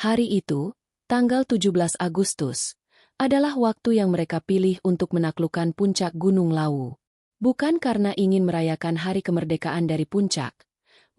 Hari itu, tanggal 17 Agustus, adalah waktu yang mereka pilih untuk menaklukkan puncak Gunung Lawu. Bukan karena ingin merayakan hari kemerdekaan dari puncak,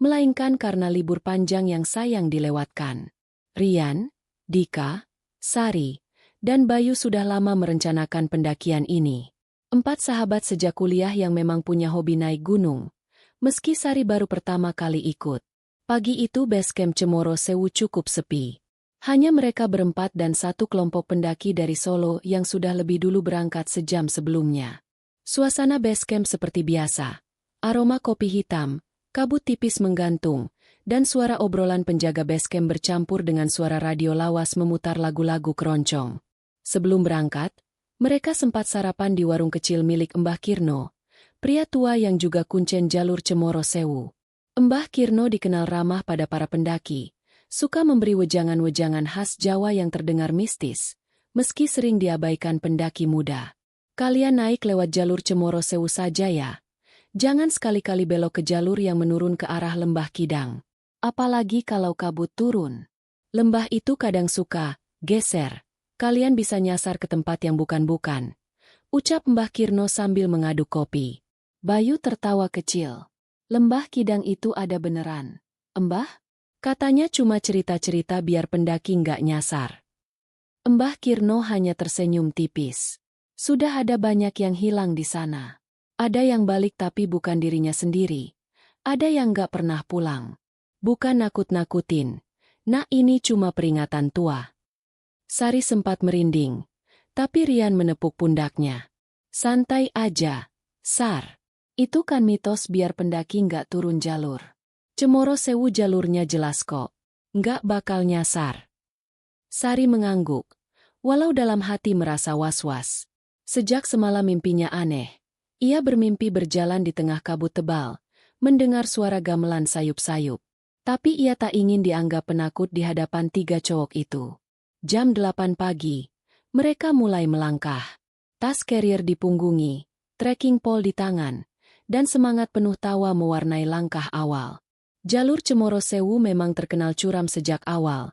melainkan karena libur panjang yang sayang dilewatkan. Rian, Dika, Sari, dan Bayu sudah lama merencanakan pendakian ini. 4 sahabat sejak kuliah yang memang punya hobi naik gunung. Meski Sari baru pertama kali ikut. Pagi itu base camp Cemoro Sewu cukup sepi. Hanya mereka berempat dan satu kelompok pendaki dari Solo yang sudah lebih dulu berangkat sejam sebelumnya. Suasana base camp seperti biasa. Aroma kopi hitam, kabut tipis menggantung, dan suara obrolan penjaga base camp bercampur dengan suara radio lawas memutar lagu-lagu keroncong. Sebelum berangkat, mereka sempat sarapan di warung kecil milik Mbah Kirno, pria tua yang juga kuncen jalur Cemoro Sewu. Mbah Kirno dikenal ramah pada para pendaki, suka memberi wejangan-wejangan khas Jawa yang terdengar mistis, meski sering diabaikan pendaki muda. Kalian naik lewat jalur Cemoro Sewu saja ya. Jangan sekali-kali belok ke jalur yang menurun ke arah Lembah Kidang. Apalagi kalau kabut turun. Lembah itu kadang suka geser. Kalian bisa nyasar ke tempat yang bukan-bukan. Ucap Mbah Kirno sambil mengaduk kopi. Bayu tertawa kecil. Lembah Kidang itu ada beneran. Mbah? Katanya cuma cerita-cerita biar pendaki nggak nyasar. Mbah Kirno hanya tersenyum tipis. Sudah ada banyak yang hilang di sana. Ada yang balik tapi bukan dirinya sendiri. Ada yang nggak pernah pulang. Bukan nakut-nakutin. Nah ini cuma peringatan tua. Sari sempat merinding, tapi Rian menepuk pundaknya. Santai aja, Sar. Itu kan mitos biar pendaki nggak turun jalur. Cemoro Sewu jalurnya jelas kok. Nggak bakal nyasar. Sari mengangguk, walau dalam hati merasa was-was. Sejak semalam mimpinya aneh. Ia bermimpi berjalan di tengah kabut tebal, mendengar suara gamelan sayup-sayup. Tapi ia tak ingin dianggap penakut di hadapan 3 cowok itu. Jam 8 pagi, mereka mulai melangkah. Tas carrier dipunggungi, trekking pole di tangan, dan semangat penuh tawa mewarnai langkah awal. Jalur Cemoro Sewu memang terkenal curam sejak awal.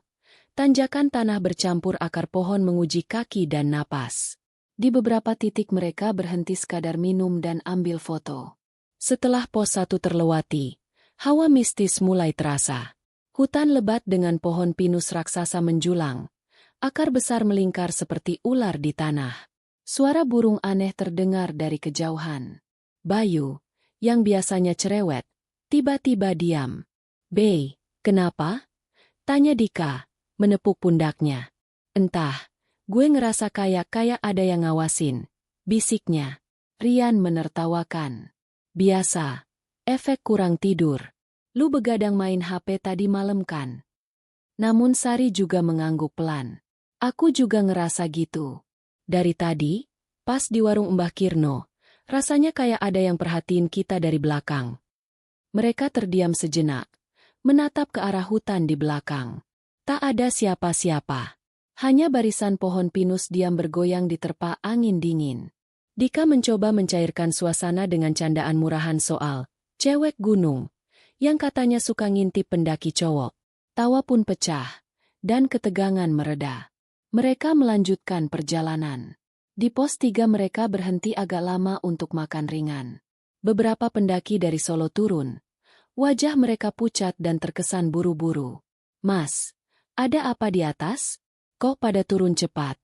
Tanjakan tanah bercampur akar pohon menguji kaki dan napas. Di beberapa titik mereka berhenti sekadar minum dan ambil foto. Setelah pos 1 terlewati, hawa mistis mulai terasa. Hutan lebat dengan pohon pinus raksasa menjulang. Akar besar melingkar seperti ular di tanah. Suara burung aneh terdengar dari kejauhan. Bayu, yang biasanya cerewet, tiba-tiba diam. "Bey, kenapa?" tanya Dika, menepuk pundaknya. "Entah, gue ngerasa kayak ada yang ngawasin," bisiknya. Rian menertawakan. "Biasa, efek kurang tidur. Lu begadang main HP tadi malam kan?" Namun Sari juga mengangguk pelan. "Aku juga ngerasa gitu. Dari tadi, pas di warung Mbah Kirno, rasanya kayak ada yang perhatiin kita dari belakang." Mereka terdiam sejenak, menatap ke arah hutan di belakang. Tak ada siapa-siapa. Hanya barisan pohon pinus diam bergoyang diterpa angin dingin. Dika mencoba mencairkan suasana dengan candaan murahan soal cewek gunung, yang katanya suka ngintip pendaki cowok. Tawa pun pecah, dan ketegangan mereda. Mereka melanjutkan perjalanan. Di pos 3 mereka berhenti agak lama untuk makan ringan. Beberapa pendaki dari Solo turun. Wajah mereka pucat dan terkesan buru-buru. "Mas, ada apa di atas? Kok pada turun cepat?"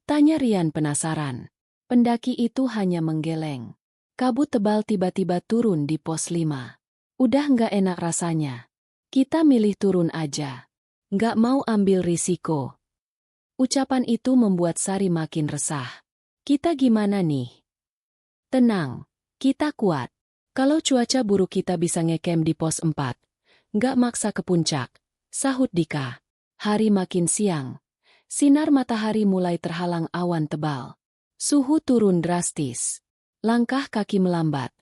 tanya Rian penasaran. Pendaki itu hanya menggeleng. Kabut tebal tiba-tiba turun di pos 5. "Udah nggak enak rasanya. Kita milih turun aja. Nggak mau ambil risiko." Ucapan itu membuat Sari makin resah. "Kita gimana nih?" "Tenang, kita kuat. Kalau cuaca buruk kita bisa ngecamp di pos 4. Nggak maksa ke puncak," sahut Dika. Hari makin siang. Sinar matahari mulai terhalang awan tebal. Suhu turun drastis. Langkah kaki melambat,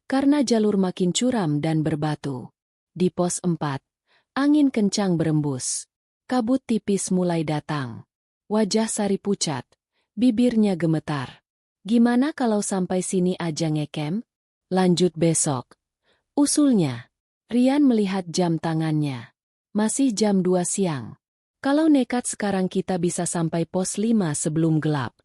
karena jalur makin curam dan berbatu. Di pos 4, angin kencang berembus. Kabut tipis mulai datang. Wajah Sari pucat, bibirnya gemetar. "Gimana kalau sampai sini aja ngecamp? Lanjut besok," usulnya. Rian melihat jam tangannya. Masih jam 2 siang. Kalau nekat sekarang kita bisa sampai pos 5 sebelum gelap.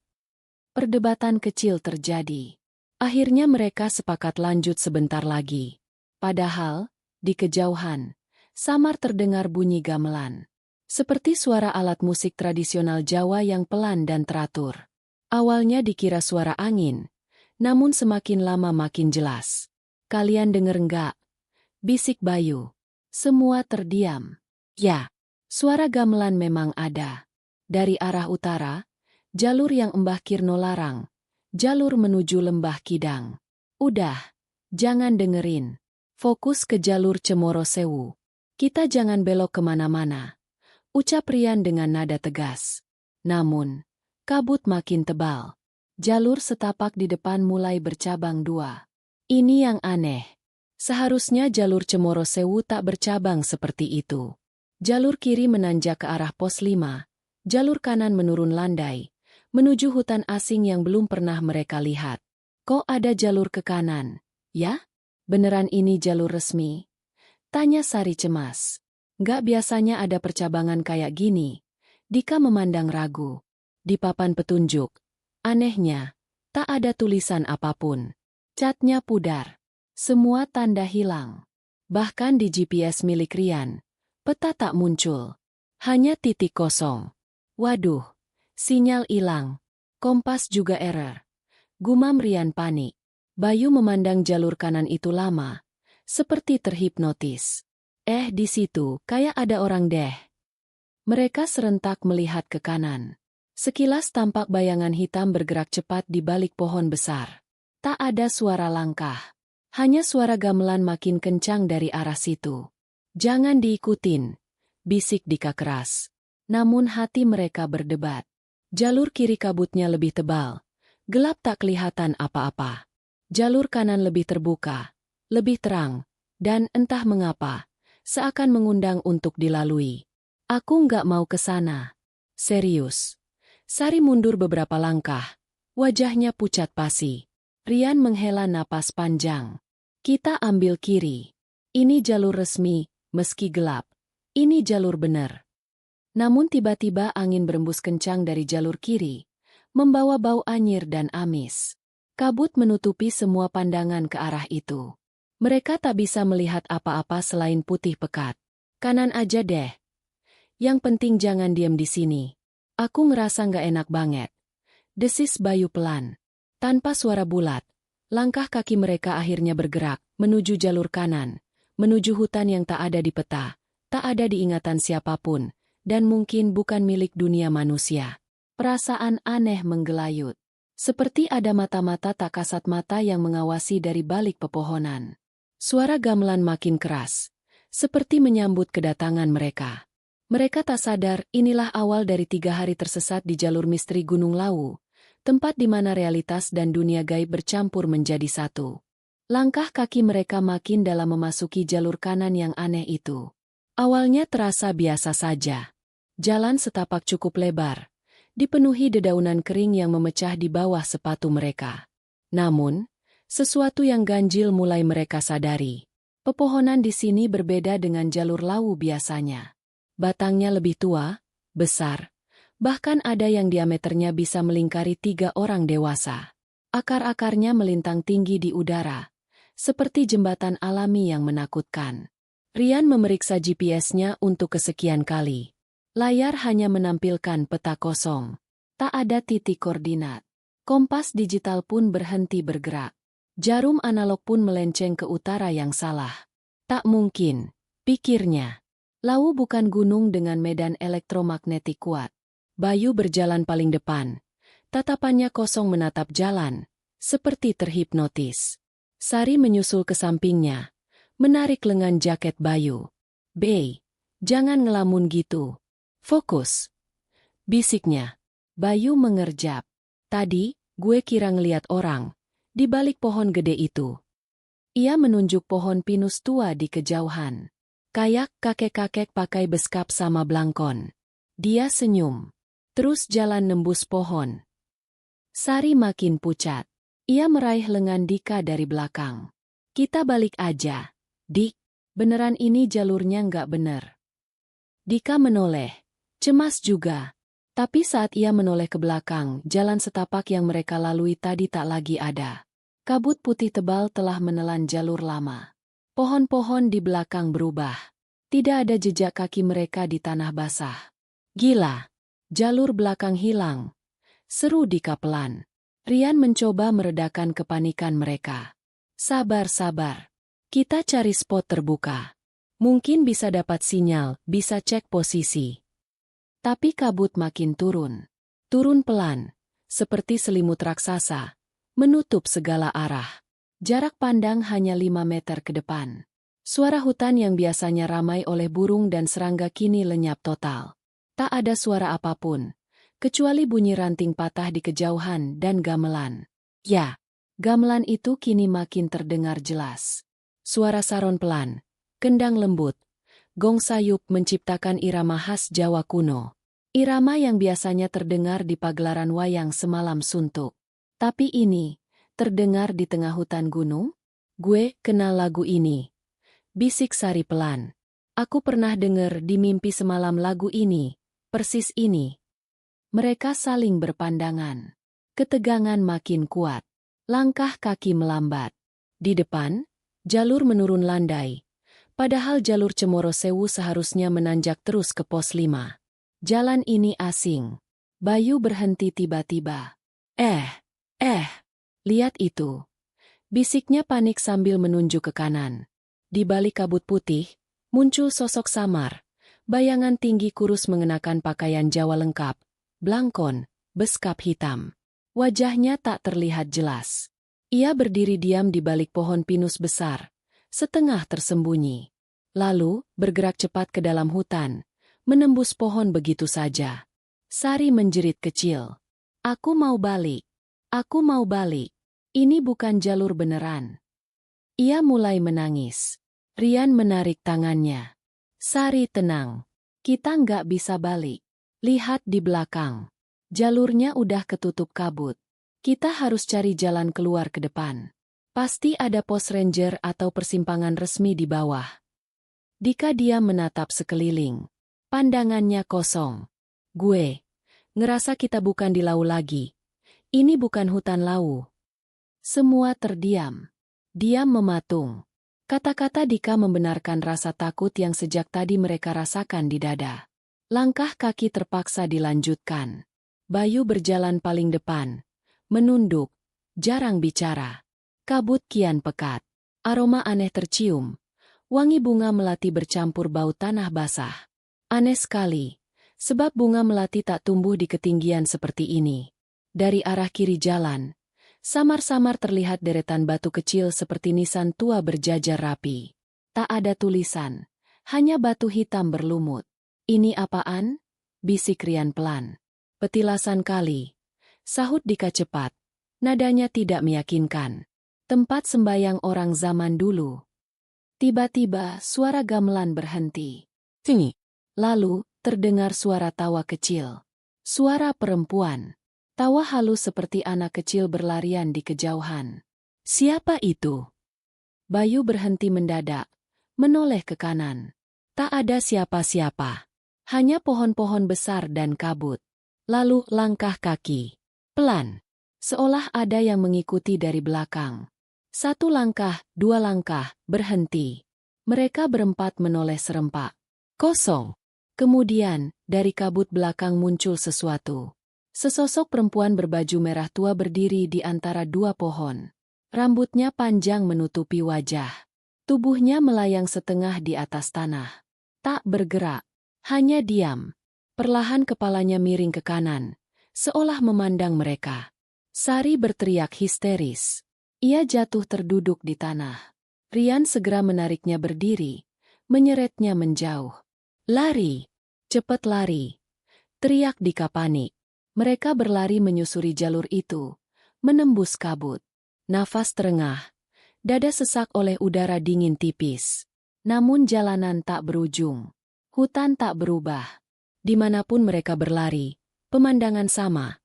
Perdebatan kecil terjadi. Akhirnya mereka sepakat lanjut sebentar lagi. Padahal, di kejauhan, samar terdengar bunyi gamelan. Seperti suara alat musik tradisional Jawa yang pelan dan teratur. Awalnya dikira suara angin, namun semakin lama makin jelas. "Kalian denger nggak?" bisik Bayu. Semua terdiam. Ya, suara gamelan memang ada. Dari arah utara, jalur yang Mbah Kirno larang. Jalur menuju Lembah Kidang. Udah, jangan dengerin. Fokus ke jalur Cemoro Sewu. Kita jangan belok kemana-mana. Ucap Rian dengan nada tegas. Namun, kabut makin tebal. Jalur setapak di depan mulai bercabang dua. Ini yang aneh. Seharusnya jalur Cemoro Sewu tak bercabang seperti itu. Jalur kiri menanjak ke arah pos 5, jalur kanan menurun landai, menuju hutan asing yang belum pernah mereka lihat. Kok ada jalur ke kanan? Ya? Beneran ini jalur resmi? Tanya Sari cemas. Nggak biasanya ada percabangan kayak gini. Dika memandang ragu. Di papan petunjuk, anehnya, tak ada tulisan apapun. Catnya pudar. Semua tanda hilang. Bahkan di GPS milik Rian, peta tak muncul. Hanya titik kosong. Waduh, sinyal hilang. Kompas juga error. Gumam Rian panik. Bayu memandang jalur kanan itu lama, seperti terhipnotis. Di situ, kayak ada orang deh. Mereka serentak melihat ke kanan. Sekilas tampak bayangan hitam bergerak cepat di balik pohon besar. Tak ada suara langkah. Hanya suara gamelan makin kencang dari arah situ. "Jangan diikutin," bisik Dika keras. Namun hati mereka berdebat. Jalur kiri kabutnya lebih tebal. Gelap tak kelihatan apa-apa. Jalur kanan lebih terbuka, lebih terang, dan entah mengapa, seakan mengundang untuk dilalui. "Aku nggak mau ke sana." Serius. Sari mundur beberapa langkah. Wajahnya pucat pasi. Rian menghela napas panjang. "Kita ambil kiri. Ini jalur resmi, meski gelap. Ini jalur benar." Namun tiba-tiba angin berembus kencang dari jalur kiri, membawa bau anyir dan amis. Kabut menutupi semua pandangan ke arah itu. Mereka tak bisa melihat apa-apa selain putih pekat. "Kanan aja deh. Yang penting jangan diam di sini. Aku ngerasa nggak enak banget." Desis Bayu pelan. Tanpa suara bulat, langkah kaki mereka akhirnya bergerak, menuju jalur kanan, menuju hutan yang tak ada di peta, tak ada di ingatan siapapun, dan mungkin bukan milik dunia manusia. Perasaan aneh menggelayut. Seperti ada mata-mata tak kasat mata yang mengawasi dari balik pepohonan. Suara gamelan makin keras, seperti menyambut kedatangan mereka. Mereka tak sadar inilah awal dari 3 hari tersesat di jalur misteri Gunung Lawu, tempat di mana realitas dan dunia gaib bercampur menjadi satu. Langkah kaki mereka makin dalam memasuki jalur kanan yang aneh itu. Awalnya terasa biasa saja. Jalan setapak cukup lebar, dipenuhi dedaunan kering yang memecah di bawah sepatu mereka. Namun, sesuatu yang ganjil mulai mereka sadari. Pepohonan di sini berbeda dengan jalur Lawu biasanya. Batangnya lebih tua, besar, bahkan ada yang diameternya bisa melingkari 3 orang dewasa. Akar-akarnya melintang tinggi di udara, seperti jembatan alami yang menakutkan. Rian memeriksa GPS-nya untuk kesekian kali. Layar hanya menampilkan peta kosong. Tak ada titik koordinat. Kompas digital pun berhenti bergerak. Jarum analog pun melenceng ke utara yang salah. Tak mungkin, pikirnya. Lawu bukan gunung dengan medan elektromagnetik kuat. Bayu berjalan paling depan. Tatapannya kosong menatap jalan, seperti terhipnotis. Sari menyusul ke sampingnya, menarik lengan jaket Bayu. "Bey, jangan ngelamun gitu. Fokus," bisiknya. Bayu mengerjap. "Tadi, gue kira ngeliat orang di balik pohon gede itu." Ia menunjuk pohon pinus tua di kejauhan. Kayak kakek-kakek pakai beskap sama blangkon. Dia senyum. Terus jalan nembus pohon. Sari makin pucat. Ia meraih lengan Dika dari belakang. "Kita balik aja, Dik. Beneran ini jalurnya nggak bener." Dika menoleh. Cemas juga. Tapi saat ia menoleh ke belakang, jalan setapak yang mereka lalui tadi tak lagi ada. Kabut putih tebal telah menelan jalur lama. Pohon-pohon di belakang berubah. Tidak ada jejak kaki mereka di tanah basah. Gila! Jalur belakang hilang. Seru Dika pelan. Rian mencoba meredakan kepanikan mereka. Sabar-sabar. Kita cari spot terbuka. Mungkin bisa dapat sinyal, bisa cek posisi. Tapi kabut makin turun. Turun pelan, seperti selimut raksasa, menutup segala arah. Jarak pandang hanya 5 meter ke depan. Suara hutan yang biasanya ramai oleh burung dan serangga kini lenyap total. Tak ada suara apapun, kecuali bunyi ranting patah di kejauhan dan gamelan. Ya, gamelan itu kini makin terdengar jelas. Suara saron pelan, kendang lembut, gong sayup menciptakan irama khas Jawa kuno. Irama yang biasanya terdengar di pagelaran wayang semalam suntuk. Tapi ini, terdengar di tengah hutan gunung? Gue kenal lagu ini. Bisik Sari pelan. Aku pernah dengar di mimpi semalam lagu ini, persis ini. Mereka saling berpandangan. Ketegangan makin kuat. Langkah kaki melambat. Di depan, jalur menurun landai. Padahal jalur Cemoro Sewu seharusnya menanjak terus ke pos 5. Jalan ini asing. Bayu berhenti tiba-tiba. Lihat itu. Bisiknya panik sambil menunjuk ke kanan. Di balik kabut putih, muncul sosok samar. Bayangan tinggi kurus mengenakan pakaian Jawa lengkap, blangkon, beskap hitam. Wajahnya tak terlihat jelas. Ia berdiri diam di balik pohon pinus besar, setengah tersembunyi. Lalu, bergerak cepat ke dalam hutan, menembus pohon begitu saja. Sari menjerit kecil. Aku mau balik. Aku mau balik. Ini bukan jalur beneran. Ia mulai menangis. Rian menarik tangannya. Sari tenang. Kita nggak bisa balik. Lihat di belakang. Jalurnya udah ketutup kabut. Kita harus cari jalan keluar ke depan. Pasti ada pos ranger atau persimpangan resmi di bawah. Dika diam menatap sekeliling. Pandangannya kosong. Gue ngerasa kita bukan di Lau lagi. Ini bukan hutan Lau. Semua terdiam. Diam mematung. Kata-kata Dika membenarkan rasa takut yang sejak tadi mereka rasakan di dada. Langkah kaki terpaksa dilanjutkan. Bayu berjalan paling depan. Menunduk, jarang bicara. Kabut kian pekat. Aroma aneh tercium. Wangi bunga melati bercampur bau tanah basah. Aneh sekali, sebab bunga melati tak tumbuh di ketinggian seperti ini. Dari arah kiri jalan, samar-samar terlihat deretan batu kecil seperti nisan tua berjajar rapi. Tak ada tulisan, hanya batu hitam berlumut. Ini apaan? Bisik Rian pelan. Petilasan kali. Sahut Dika cepat. Nadanya tidak meyakinkan. Tempat sembayang orang zaman dulu. Tiba-tiba suara gamelan berhenti. Tinggi. Lalu, terdengar suara tawa kecil. Suara perempuan. Tawa halus seperti anak kecil berlarian di kejauhan. Siapa itu? Bayu berhenti mendadak, menoleh ke kanan. Tak ada siapa-siapa. Hanya pohon-pohon besar dan kabut. Lalu langkah kaki. Pelan. Seolah ada yang mengikuti dari belakang. 1 langkah, 2 langkah, berhenti. Mereka berempat menoleh serempak. Kosong. Kemudian, dari kabut belakang muncul sesuatu. Sesosok perempuan berbaju merah tua berdiri di antara 2 pohon. Rambutnya panjang menutupi wajah. Tubuhnya melayang setengah di atas tanah. Tak bergerak, hanya diam. Perlahan kepalanya miring ke kanan, seolah memandang mereka. Sari berteriak histeris. Ia jatuh terduduk di tanah. Rian segera menariknya berdiri, menyeretnya menjauh. Lari! Cepat lari! Teriak Dika panik. Mereka berlari menyusuri jalur itu, menembus kabut. Nafas terengah, dada sesak oleh udara dingin tipis. Namun jalanan tak berujung. Hutan tak berubah. Dimanapun mereka berlari, pemandangan sama.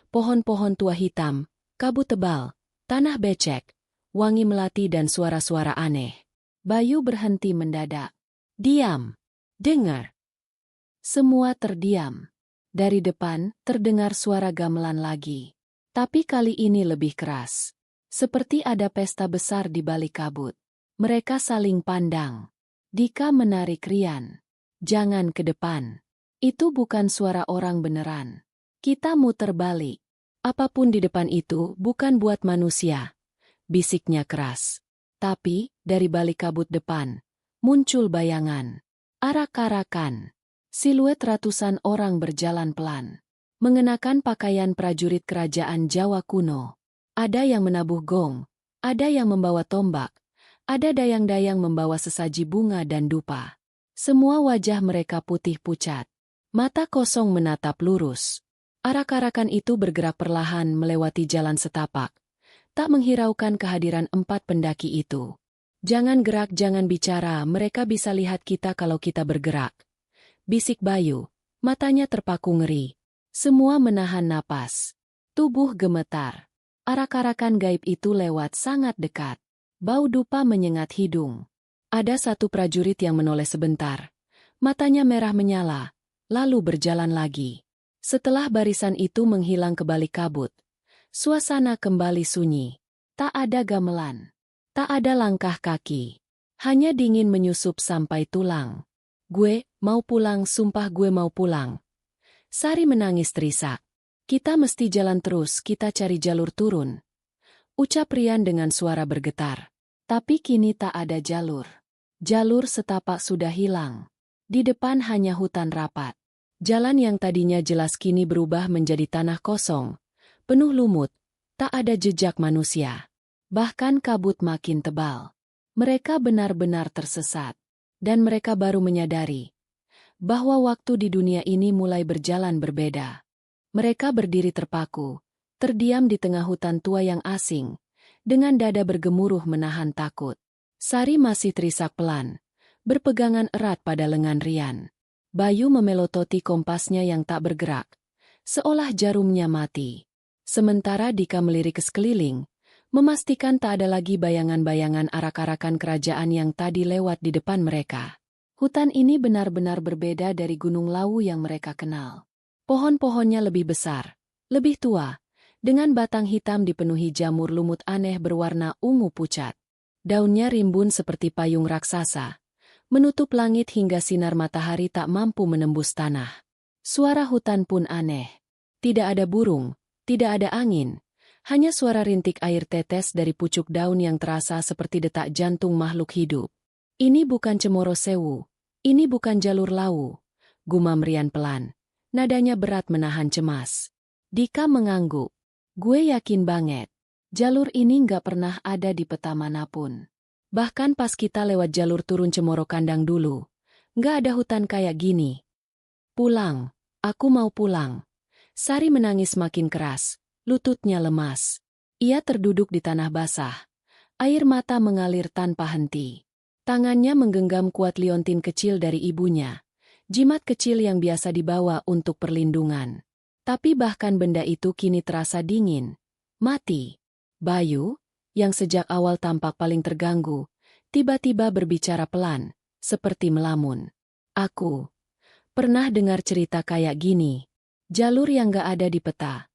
Pohon-pohon tua hitam, kabut tebal, tanah becek, wangi melati dan suara-suara aneh. Bayu berhenti mendadak. Diam. Dengar. Semua terdiam. Dari depan, terdengar suara gamelan lagi. Tapi kali ini lebih keras. Seperti ada pesta besar di balik kabut. Mereka saling pandang. Dika menarik Rian. Jangan ke depan. Itu bukan suara orang beneran. Kita muter balik. Apapun di depan itu bukan buat manusia. Bisiknya keras. Tapi, dari balik kabut depan, muncul bayangan. Arak-arakan. Siluet ratusan orang berjalan pelan. Mengenakan pakaian prajurit kerajaan Jawa kuno. Ada yang menabuh gong, ada yang membawa tombak, ada dayang-dayang membawa sesaji bunga dan dupa. Semua wajah mereka putih pucat. Mata kosong menatap lurus. Arak-arakan itu bergerak perlahan melewati jalan setapak. Tak menghiraukan kehadiran 4 pendaki itu. Jangan gerak, jangan bicara, mereka bisa lihat kita kalau kita bergerak. Bisik Bayu, matanya terpaku ngeri. Semua menahan napas. Tubuh gemetar. Arak-arakan gaib itu lewat sangat dekat. Bau dupa menyengat hidung. Ada satu prajurit yang menoleh sebentar. Matanya merah menyala, lalu berjalan lagi. Setelah barisan itu menghilang ke balik kabut, suasana kembali sunyi. Tak ada gamelan. Tak ada langkah kaki. Hanya dingin menyusup sampai tulang. Gue mau pulang, sumpah gue mau pulang. Sari menangis terisak. Kita mesti jalan terus, kita cari jalur turun. Ucap Rian dengan suara bergetar. Tapi kini tak ada jalur. Jalur setapak sudah hilang. Di depan hanya hutan rapat. Jalan yang tadinya jelas kini berubah menjadi tanah kosong. Penuh lumut, tak ada jejak manusia. Bahkan kabut makin tebal. Mereka benar-benar tersesat. Dan mereka baru menyadari bahwa waktu di dunia ini mulai berjalan berbeda. Mereka berdiri terpaku, terdiam di tengah hutan tua yang asing, dengan dada bergemuruh menahan takut. Sari masih terisak pelan, berpegangan erat pada lengan Rian. Bayu memelototi kompasnya yang tak bergerak, seolah jarumnya mati. Sementara Dika melirik ke sekeliling, memastikan tak ada lagi bayangan-bayangan arak-arakan kerajaan yang tadi lewat di depan mereka. Hutan ini benar-benar berbeda dari Gunung Lawu yang mereka kenal. Pohon-pohonnya lebih besar, lebih tua, dengan batang hitam dipenuhi jamur lumut aneh berwarna ungu pucat. Daunnya rimbun seperti payung raksasa, menutup langit hingga sinar matahari tak mampu menembus tanah. Suara hutan pun aneh. Tidak ada burung, tidak ada angin. Hanya suara rintik air tetes dari pucuk daun yang terasa seperti detak jantung makhluk hidup. Ini bukan Cemoro Sewu. Ini bukan jalur Lawu. Gumam Rian pelan. Nadanya berat menahan cemas. Dika mengangguk. Gue yakin banget. Jalur ini nggak pernah ada di peta manapun. Bahkan pas kita lewat jalur turun Cemoro Kandang dulu. Nggak ada hutan kayak gini. Pulang. Aku mau pulang. Sari menangis makin keras. Lututnya lemas. Ia terduduk di tanah basah. Air mata mengalir tanpa henti. Tangannya menggenggam kuat liontin kecil dari ibunya. Jimat kecil yang biasa dibawa untuk perlindungan. Tapi bahkan benda itu kini terasa dingin. Mati. Bayu, yang sejak awal tampak paling terganggu, tiba-tiba berbicara pelan, seperti melamun. Aku pernah dengar cerita kayak gini. Jalur yang gak ada di peta.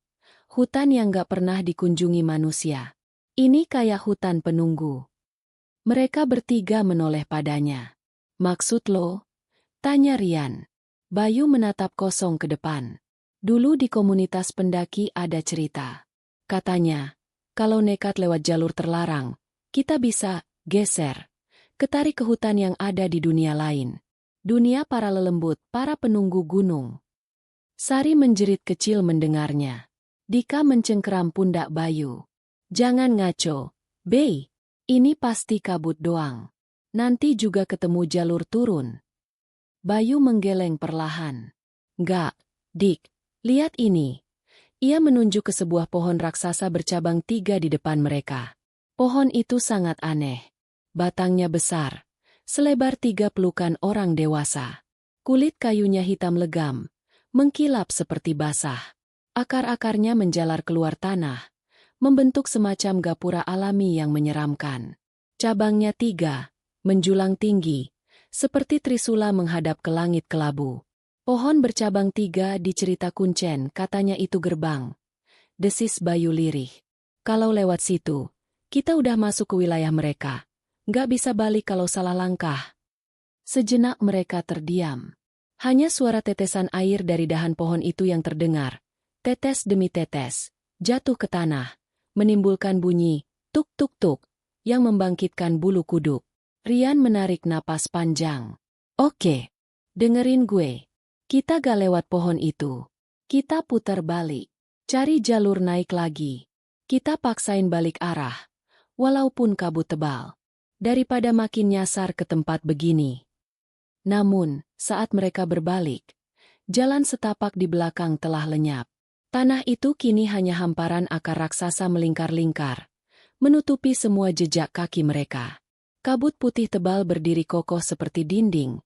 Hutan yang gak pernah dikunjungi manusia. Ini kayak hutan penunggu. Mereka bertiga menoleh padanya. Maksud lo? Tanya Rian. Bayu menatap kosong ke depan. Dulu di komunitas pendaki ada cerita. Katanya, kalau nekat lewat jalur terlarang, kita bisa geser, ketarik ke hutan yang ada di dunia lain. Dunia para lelembut, para penunggu gunung. Sari menjerit kecil mendengarnya. Dika mencengkeram pundak Bayu. Jangan ngaco, Bey. Ini pasti kabut doang. Nanti juga ketemu jalur turun. Bayu menggeleng perlahan. Nggak, Dik. Lihat ini. Ia menunjuk ke sebuah pohon raksasa bercabang 3 di depan mereka. Pohon itu sangat aneh. Batangnya besar, selebar 3 pelukan orang dewasa. Kulit kayunya hitam legam, mengkilap seperti basah. Akar-akarnya menjalar keluar tanah, membentuk semacam gapura alami yang menyeramkan. Cabangnya 3, menjulang tinggi, seperti trisula menghadap ke langit kelabu. Pohon bercabang 3 di cerita kuncen, katanya itu gerbang. Desis Bayu lirih. Kalau lewat situ, kita udah masuk ke wilayah mereka. Nggak bisa balik kalau salah langkah. Sejenak mereka terdiam. Hanya suara tetesan air dari dahan pohon itu yang terdengar. Tetes demi tetes, jatuh ke tanah, menimbulkan bunyi, tuk-tuk-tuk, yang membangkitkan bulu kuduk. Rian menarik napas panjang. Oke, dengerin gue. Kita gak lewat pohon itu. Kita putar balik. Cari jalur naik lagi. Kita paksain balik arah. Walaupun kabut tebal. Daripada makin nyasar ke tempat begini. Namun, saat mereka berbalik, jalan setapak di belakang telah lenyap. Tanah itu kini hanya hamparan akar raksasa melingkar-lingkar, menutupi semua jejak kaki mereka. Kabut putih tebal berdiri kokoh seperti dinding,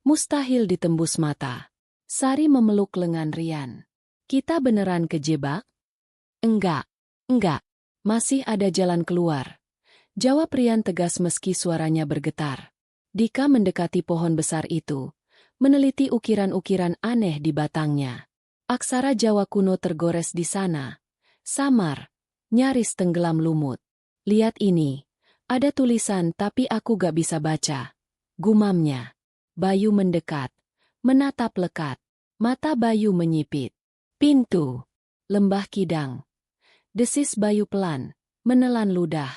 mustahil ditembus mata. Sari memeluk lengan Rian. Kita beneran kejebak? Enggak, masih ada jalan keluar. Jawab Rian tegas meski suaranya bergetar. Dika mendekati pohon besar itu, meneliti ukiran-ukiran aneh di batangnya. Aksara Jawa kuno tergores di sana. Samar, nyaris tenggelam lumut. Lihat ini, ada tulisan tapi aku gak bisa baca. Gumamnya. Bayu mendekat, menatap lekat. Mata Bayu menyipit. Pintu. Lembah Kidang. Desis Bayu pelan, menelan ludah.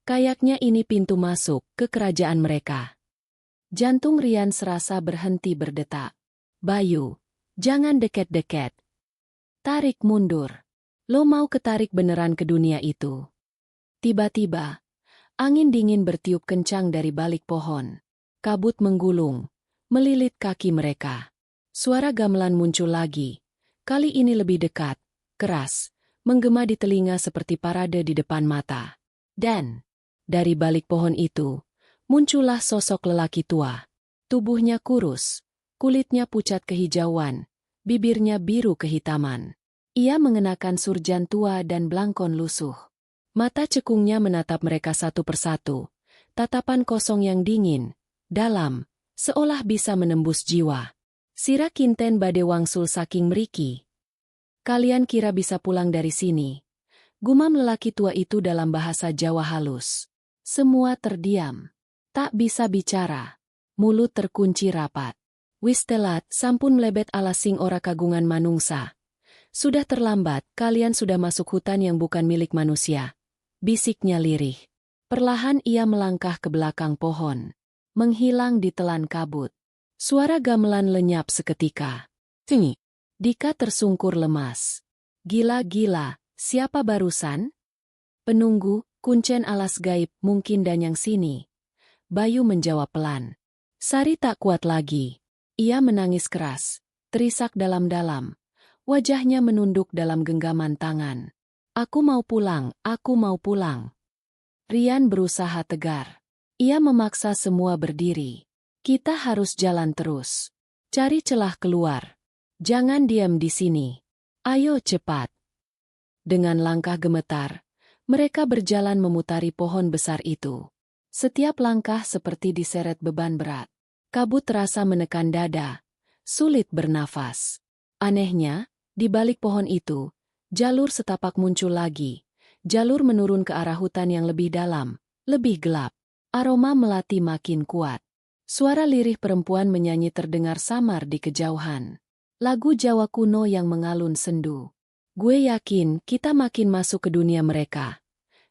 Kayaknya ini pintu masuk ke kerajaan mereka. Jantung Rian serasa berhenti berdetak. Bayu, jangan deket-deket. Tarik mundur. Lo mau ketarik beneran ke dunia itu. Tiba-tiba, angin dingin bertiup kencang dari balik pohon. Kabut menggulung, melilit kaki mereka. Suara gamelan muncul lagi. Kali ini lebih dekat, keras, menggema di telinga seperti parade di depan mata. Dan, dari balik pohon itu, muncullah sosok lelaki tua. Tubuhnya kurus, kulitnya pucat kehijauan, bibirnya biru kehitaman. Ia mengenakan surjan tua dan blangkon lusuh. Mata cekungnya menatap mereka satu persatu. Tatapan kosong yang dingin, dalam, seolah bisa menembus jiwa. Sira kinten bade wangsul saking meriki. Kalian kira bisa pulang dari sini? Gumam lelaki tua itu dalam bahasa Jawa halus. Semua terdiam. Tak bisa bicara. Mulut terkunci rapat. Wis telat, sampun melebet ala sing ora kagungan manungsa. Sudah terlambat, kalian sudah masuk hutan yang bukan milik manusia. Bisiknya lirih. Perlahan ia melangkah ke belakang pohon. Menghilang di telan kabut. Suara gamelan lenyap seketika. Tinggi. Dika tersungkur lemas. Gila-gila, siapa barusan? Penunggu, kuncen alas gaib, mungkin danyang sini. Bayu menjawab pelan. Sari tak kuat lagi. Ia menangis keras, terisak dalam-dalam. Wajahnya menunduk dalam genggaman tangan. Aku mau pulang, aku mau pulang. Rian berusaha tegar. Ia memaksa semua berdiri. Kita harus jalan terus. Cari celah keluar. Jangan diam di sini. Ayo cepat. Dengan langkah gemetar, mereka berjalan memutari pohon besar itu. Setiap langkah seperti diseret beban berat. Kabut terasa menekan dada. Sulit bernafas. Anehnya, di balik pohon itu, jalur setapak muncul lagi. Jalur menurun ke arah hutan yang lebih dalam, lebih gelap. Aroma melati makin kuat. Suara lirih perempuan menyanyi terdengar samar di kejauhan. Lagu Jawa kuno yang mengalun sendu. Gue yakin kita makin masuk ke dunia mereka.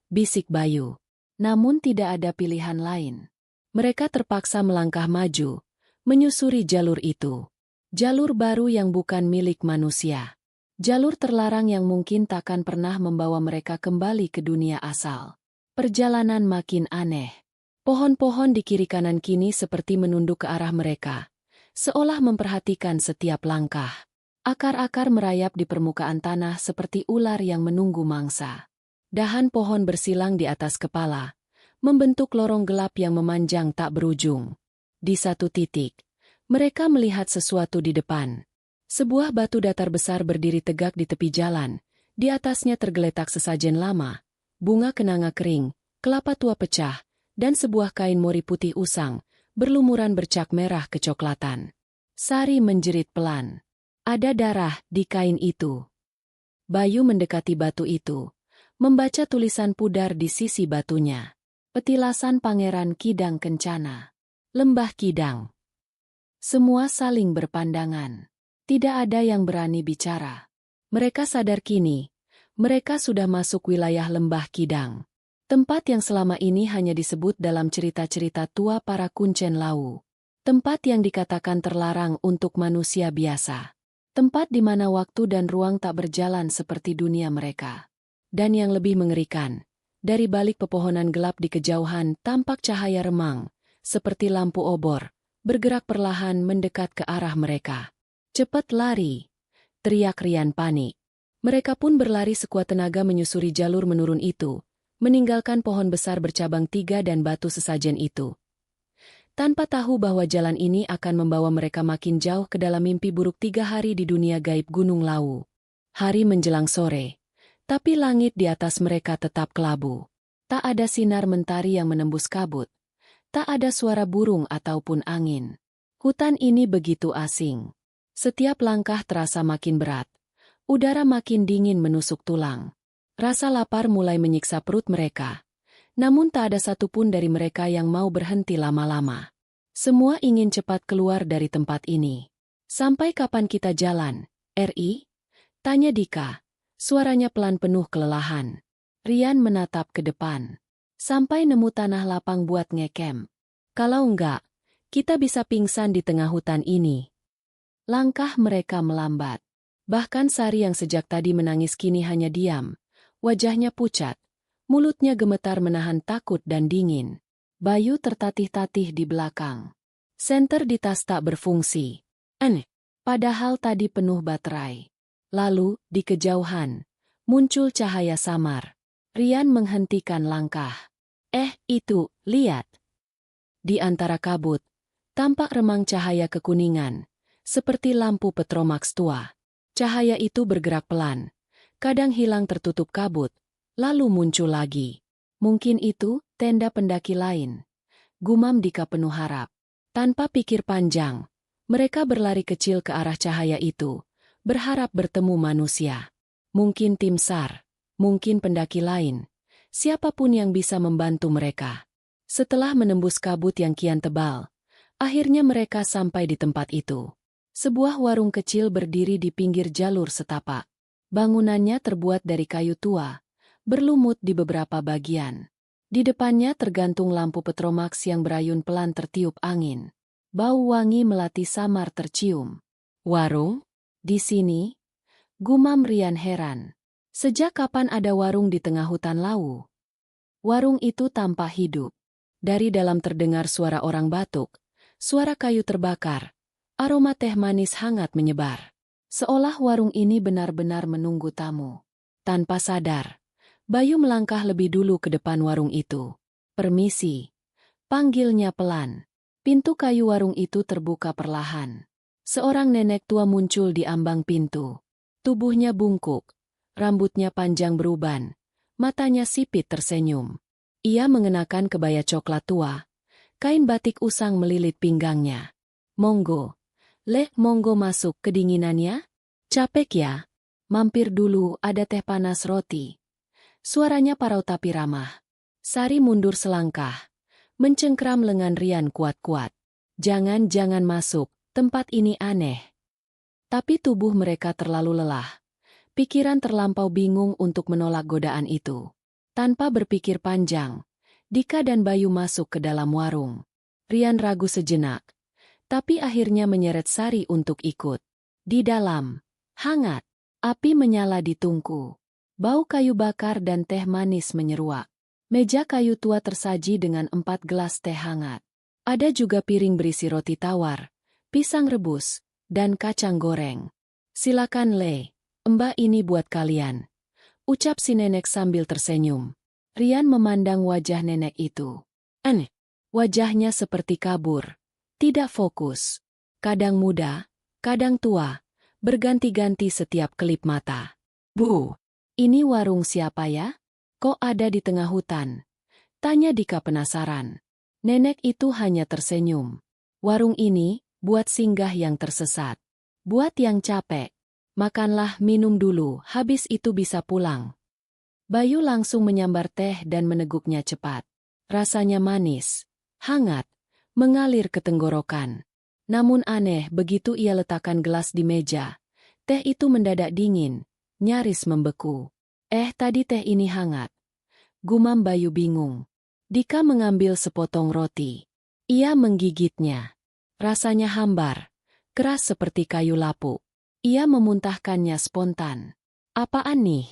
Bisik Bayu. Namun tidak ada pilihan lain. Mereka terpaksa melangkah maju, menyusuri jalur itu. Jalur baru yang bukan milik manusia. Jalur terlarang yang mungkin takkan pernah membawa mereka kembali ke dunia asal. Perjalanan makin aneh. Pohon-pohon di kiri kanan kini seperti menunduk ke arah mereka, seolah memperhatikan setiap langkah. Akar-akar merayap di permukaan tanah seperti ular yang menunggu mangsa. Dahan pohon bersilang di atas kepala, membentuk lorong gelap yang memanjang tak berujung. Di satu titik, mereka melihat sesuatu di depan. Sebuah batu datar besar berdiri tegak di tepi jalan, di atasnya tergeletak sesajen lama, bunga kenanga kering, kelapa tua pecah, dan sebuah kain mori putih usang, berlumuran bercak merah kecoklatan. Sari menjerit pelan. Ada darah di kain itu. Bayu mendekati batu itu, membaca tulisan pudar di sisi batunya. Petilasan Pangeran Kidang Kencana. Lembah Kidang. Semua saling berpandangan. Tidak ada yang berani bicara. Mereka sadar kini, mereka sudah masuk wilayah Lembah Kidang. Tempat yang selama ini hanya disebut dalam cerita-cerita tua para Kuncen Lawu. Tempat yang dikatakan terlarang untuk manusia biasa. Tempat di mana waktu dan ruang tak berjalan seperti dunia mereka. Dan yang lebih mengerikan, dari balik pepohonan gelap di kejauhan tampak cahaya remang, seperti lampu obor, bergerak perlahan mendekat ke arah mereka. Cepat lari! Teriak Rian panik. Mereka pun berlari sekuat tenaga menyusuri jalur menurun itu, meninggalkan pohon besar bercabang 3 dan batu sesajen itu. Tanpa tahu bahwa jalan ini akan membawa mereka makin jauh ke dalam mimpi buruk 3 hari di dunia gaib Gunung Lawu. Hari menjelang sore, tapi langit di atas mereka tetap kelabu. Tak ada sinar mentari yang menembus kabut. Tak ada suara burung ataupun angin. Hutan ini begitu asing. Setiap langkah terasa makin berat. Udara makin dingin menusuk tulang. Rasa lapar mulai menyiksa perut mereka. Namun tak ada satupun dari mereka yang mau berhenti lama-lama. Semua ingin cepat keluar dari tempat ini. Sampai kapan kita jalan, Ri? Tanya Dika. Suaranya pelan penuh kelelahan. Rian menatap ke depan. Sampai nemu tanah lapang buat ngekem. Kalau enggak, kita bisa pingsan di tengah hutan ini. Langkah mereka melambat. Bahkan Sari yang sejak tadi menangis kini hanya diam. Wajahnya pucat. Mulutnya gemetar menahan takut dan dingin. Bayu tertatih-tatih di belakang. Senter di tas tak berfungsi. Padahal tadi penuh baterai. Lalu, di kejauhan, muncul cahaya samar. Rian menghentikan langkah. Itu, lihat. Di antara kabut, tampak remang cahaya kekuningan, seperti lampu Petromax tua. Cahaya itu bergerak pelan, kadang hilang tertutup kabut, lalu muncul lagi. Mungkin itu tenda pendaki lain. Gumam Dika penuh harap. Tanpa pikir panjang, mereka berlari kecil ke arah cahaya itu, berharap bertemu manusia. Mungkin tim SAR, mungkin pendaki lain. Siapapun yang bisa membantu mereka. Setelah menembus kabut yang kian tebal, akhirnya mereka sampai di tempat itu. Sebuah warung kecil berdiri di pinggir jalur setapak. Bangunannya terbuat dari kayu tua, berlumut di beberapa bagian. Di depannya tergantung lampu Petromax yang berayun pelan tertiup angin. Bau wangi melati samar tercium. Warung? Di sini? Gumam Rian heran. Sejak kapan ada warung di tengah hutan Lawu? Warung itu tampak hidup. Dari dalam terdengar suara orang batuk, suara kayu terbakar, aroma teh manis hangat menyebar. Seolah warung ini benar-benar menunggu tamu. Tanpa sadar, Bayu melangkah lebih dulu ke depan warung itu. Permisi. Panggilnya pelan. Pintu kayu warung itu terbuka perlahan. Seorang nenek tua muncul di ambang pintu. Tubuhnya bungkuk. Rambutnya panjang beruban. Matanya sipit tersenyum. Ia mengenakan kebaya coklat tua. Kain batik usang melilit pinggangnya. Monggo. Monggo masuk kedinginannya? Capek ya? Mampir dulu, ada teh panas roti. Suaranya parau tapi ramah. Sari mundur selangkah. Mencengkram lengan Rian kuat-kuat. Jangan masuk, tempat ini aneh. Tapi tubuh mereka terlalu lelah. Pikiran terlampau bingung untuk menolak godaan itu. Tanpa berpikir panjang, Dika dan Bayu masuk ke dalam warung. Rian ragu sejenak. Tapi akhirnya menyeret Sari untuk ikut. Di dalam, hangat, api menyala di tungku. Bau kayu bakar dan teh manis menyeruak. Meja kayu tua tersaji dengan 4 gelas teh hangat. Ada juga piring berisi roti tawar, pisang rebus, dan kacang goreng. Silakan Mbak ini buat kalian. Ucap si nenek sambil tersenyum. Rian memandang wajah nenek itu. Wajahnya seperti kabur. Tidak fokus. Kadang muda, kadang tua, berganti-ganti setiap kelip mata. Bu, ini warung siapa ya? Kok ada di tengah hutan? Tanya Dika penasaran. Nenek itu hanya tersenyum. Warung ini, buat singgah yang tersesat. Buat yang capek, makanlah minum dulu, habis itu bisa pulang. Bayu langsung menyambar teh dan meneguknya cepat. Rasanya manis, hangat, mengalir ke tenggorokan. Namun aneh begitu ia letakkan gelas di meja. Teh itu mendadak dingin, nyaris membeku. Tadi teh ini hangat. Gumam Bayu bingung. Dika mengambil sepotong roti. Ia menggigitnya. Rasanya hambar, keras seperti kayu lapuk. Ia memuntahkannya spontan. Apaan nih?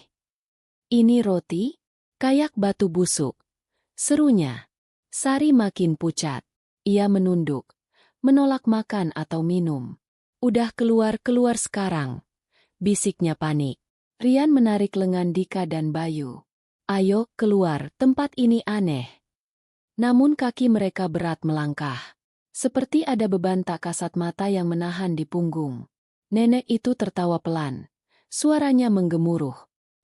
Ini roti? Kayak batu busuk. Serunya. Sari makin pucat. Ia menunduk. Menolak makan atau minum. Udah keluar sekarang. Bisiknya panik. Rian menarik lengan Dika dan Bayu. Ayo, keluar, tempat ini aneh. Namun kaki mereka berat melangkah. Seperti ada beban tak kasat mata yang menahan di punggung. Nenek itu tertawa pelan. Suaranya menggemuruh.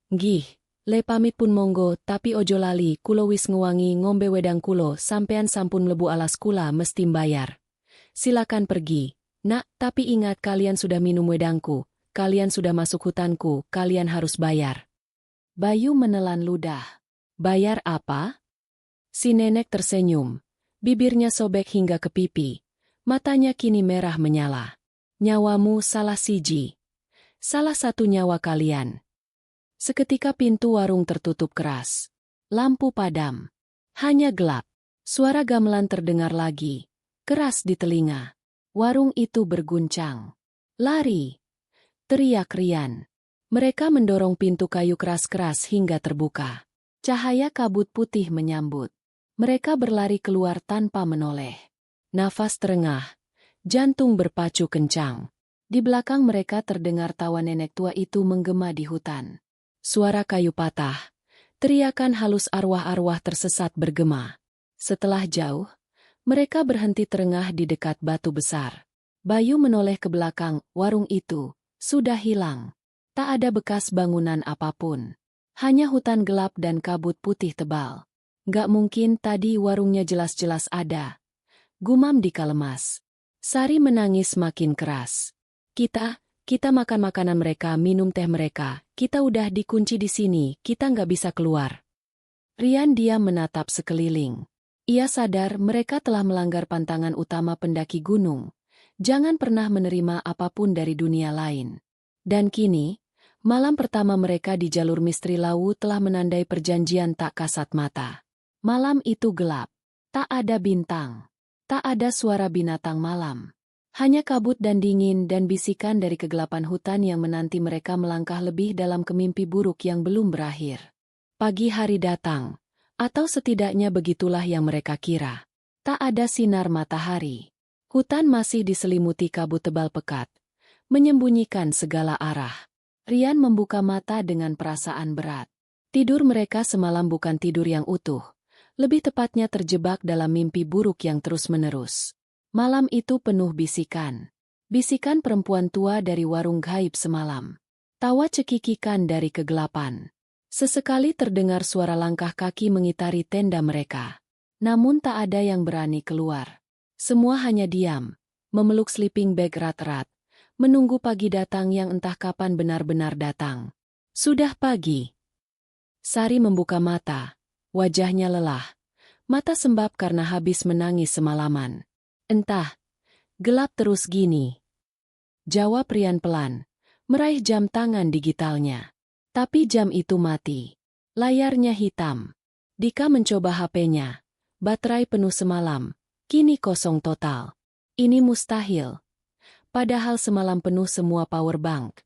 Gih, le pamit pun monggo, tapi ojo lali, kulo wis nguwangi ngombe wedang kulo, sampean sampun mlebu alas kula mesti mbayar. Silakan pergi. Nak, tapi ingat kalian sudah minum wedangku, kalian sudah masuk hutanku, kalian harus bayar. Bayu menelan ludah. Bayar apa? Si nenek tersenyum. Bibirnya sobek hingga ke pipi. Matanya kini merah menyala. Nyawamu salah siji. Salah satu nyawa kalian. Seketika pintu warung tertutup keras. Lampu padam. Hanya gelap. Suara gamelan terdengar lagi. Keras di telinga. Warung itu berguncang. Lari! Teriak Rian. Mereka mendorong pintu kayu keras-keras hingga terbuka. Cahaya kabut putih menyambut. Mereka berlari keluar tanpa menoleh. Nafas terengah. Jantung berpacu kencang. Di belakang mereka terdengar tawa nenek tua itu menggema di hutan. Suara kayu patah. Teriakan halus arwah-arwah tersesat bergema. Setelah jauh, mereka berhenti terengah di dekat batu besar. Bayu menoleh ke belakang, warung itu sudah hilang. Tak ada bekas bangunan apapun. Hanya hutan gelap dan kabut putih tebal. Gak mungkin tadi warungnya jelas-jelas ada. Gumam Dika lemas. Sari menangis makin keras. Kita makan makanan mereka, minum teh mereka. Kita udah dikunci di sini, kita nggak bisa keluar. Rian diam menatap sekeliling. Ia sadar mereka telah melanggar pantangan utama pendaki gunung. Jangan pernah menerima apapun dari dunia lain. Dan kini, malam pertama mereka di jalur misteri Lawu telah menandai perjanjian tak kasat mata. Malam itu gelap. Tak ada bintang. Tak ada suara binatang malam. Hanya kabut dan dingin dan bisikan dari kegelapan hutan yang menanti mereka melangkah lebih dalam ke mimpi buruk yang belum berakhir. Pagi hari datang. Atau setidaknya begitulah yang mereka kira. Tak ada sinar matahari. Hutan masih diselimuti kabut tebal pekat, menyembunyikan segala arah. Rian membuka mata dengan perasaan berat. Tidur mereka semalam bukan tidur yang utuh. Lebih tepatnya terjebak dalam mimpi buruk yang terus-menerus. Malam itu penuh bisikan. Bisikan perempuan tua dari warung gaib semalam. Tawa cekikikan dari kegelapan. Sesekali terdengar suara langkah kaki mengitari tenda mereka. Namun tak ada yang berani keluar. Semua hanya diam, memeluk sleeping bag erat-erat, menunggu pagi datang yang entah kapan benar-benar datang. Sudah pagi. Sari membuka mata, wajahnya lelah. Mata sembab karena habis menangis semalaman. Entah, gelap terus gini. Jawab Rian pelan, meraih jam tangan digitalnya. Tapi jam itu mati. Layarnya hitam. Dika mencoba HP-nya. Baterai penuh semalam. Kini kosong total. Ini mustahil. Padahal semalam penuh semua power bank.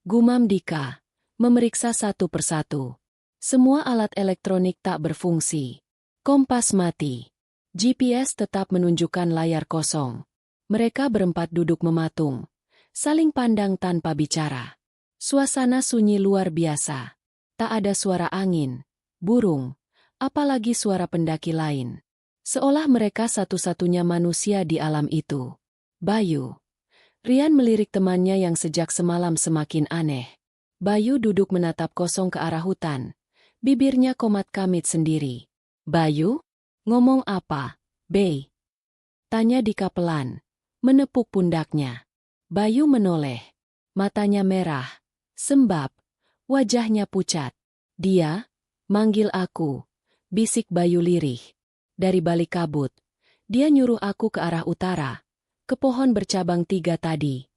Gumam Dika. Memeriksa satu persatu. Semua alat elektronik tak berfungsi. Kompas mati. GPS tetap menunjukkan layar kosong. Mereka berempat duduk mematung. Saling pandang tanpa bicara. Suasana sunyi luar biasa. Tak ada suara angin, burung, apalagi suara pendaki lain. Seolah mereka satu-satunya manusia di alam itu. Bayu. Rian melirik temannya yang sejak semalam semakin aneh. Bayu duduk menatap kosong ke arah hutan. Bibirnya komat kamit sendiri. Bayu? Ngomong apa, Bey? Tanya Dika pelan. menepuk pundaknya. Bayu menoleh. Matanya merah, sembab, wajahnya pucat. Dia, manggil aku, bisik Bayu lirih. Dari balik kabut, dia nyuruh aku ke arah utara, ke pohon bercabang 3 tadi.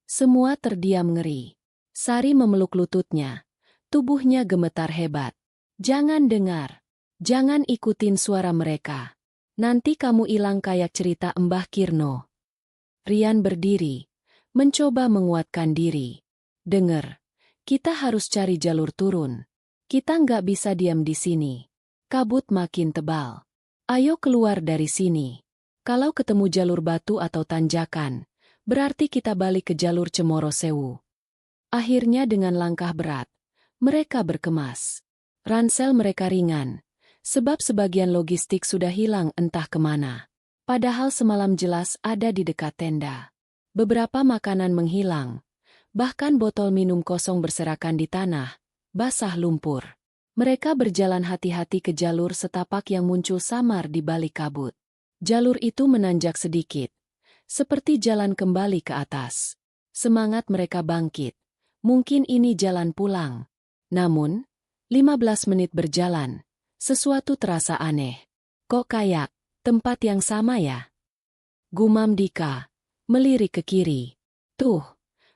Semua terdiam ngeri. Sari memeluk lututnya, tubuhnya gemetar hebat. Jangan dengar, jangan ikutin suara mereka. Nanti kamu hilang kayak cerita Mbah Kirno. Rian berdiri, mencoba menguatkan diri. Dengar, kita harus cari jalur turun. Kita nggak bisa diam di sini. Kabut makin tebal. Ayo keluar dari sini. Kalau ketemu jalur batu atau tanjakan, berarti kita balik ke jalur Cemoro Sewu. Akhirnya dengan langkah berat, mereka berkemas. Ransel mereka ringan, sebab sebagian logistik sudah hilang entah kemana. Padahal semalam jelas ada di dekat tenda. Beberapa makanan menghilang, bahkan botol minum kosong berserakan di tanah, basah lumpur. Mereka berjalan hati-hati ke jalur setapak yang muncul samar di balik kabut. Jalur itu menanjak sedikit, seperti jalan kembali ke atas. Semangat mereka bangkit. Mungkin ini jalan pulang. Namun, 15 menit berjalan, sesuatu terasa aneh. Kok kayak tempat yang sama ya? Gumam Dika, melirik ke kiri. Tuh,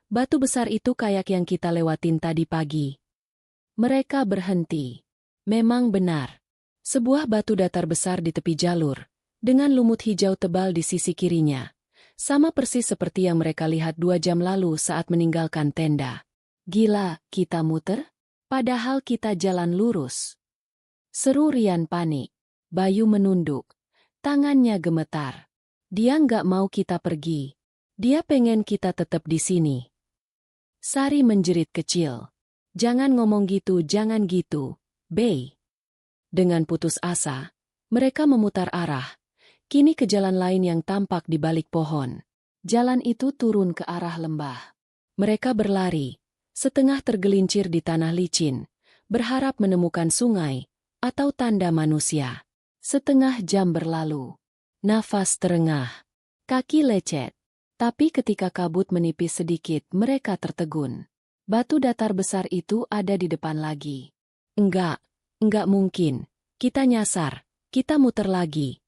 batu besar itu kayak yang kita lewatin tadi pagi. Mereka berhenti. Memang benar. Sebuah batu datar besar di tepi jalur, dengan lumut hijau tebal di sisi kirinya. Sama persis seperti yang mereka lihat 2 jam lalu saat meninggalkan tenda. Gila, kita muter? Padahal kita jalan lurus. Seru Rian panik. Bayu menunduk. Tangannya gemetar. Dia nggak mau kita pergi. Dia pengen kita tetap di sini. Sari menjerit kecil. Jangan ngomong gitu, jangan gitu, Bey. Dengan putus asa, mereka memutar arah. Kini ke jalan lain yang tampak di balik pohon. Jalan itu turun ke arah lembah. Mereka berlari, setengah tergelincir di tanah licin, berharap menemukan sungai atau tanda manusia. Setengah jam berlalu. Nafas terengah. Kaki lecet. Tapi ketika kabut menipis sedikit, mereka tertegun. Batu datar besar itu ada di depan lagi. Enggak mungkin. Kita nyasar. Kita muter lagi.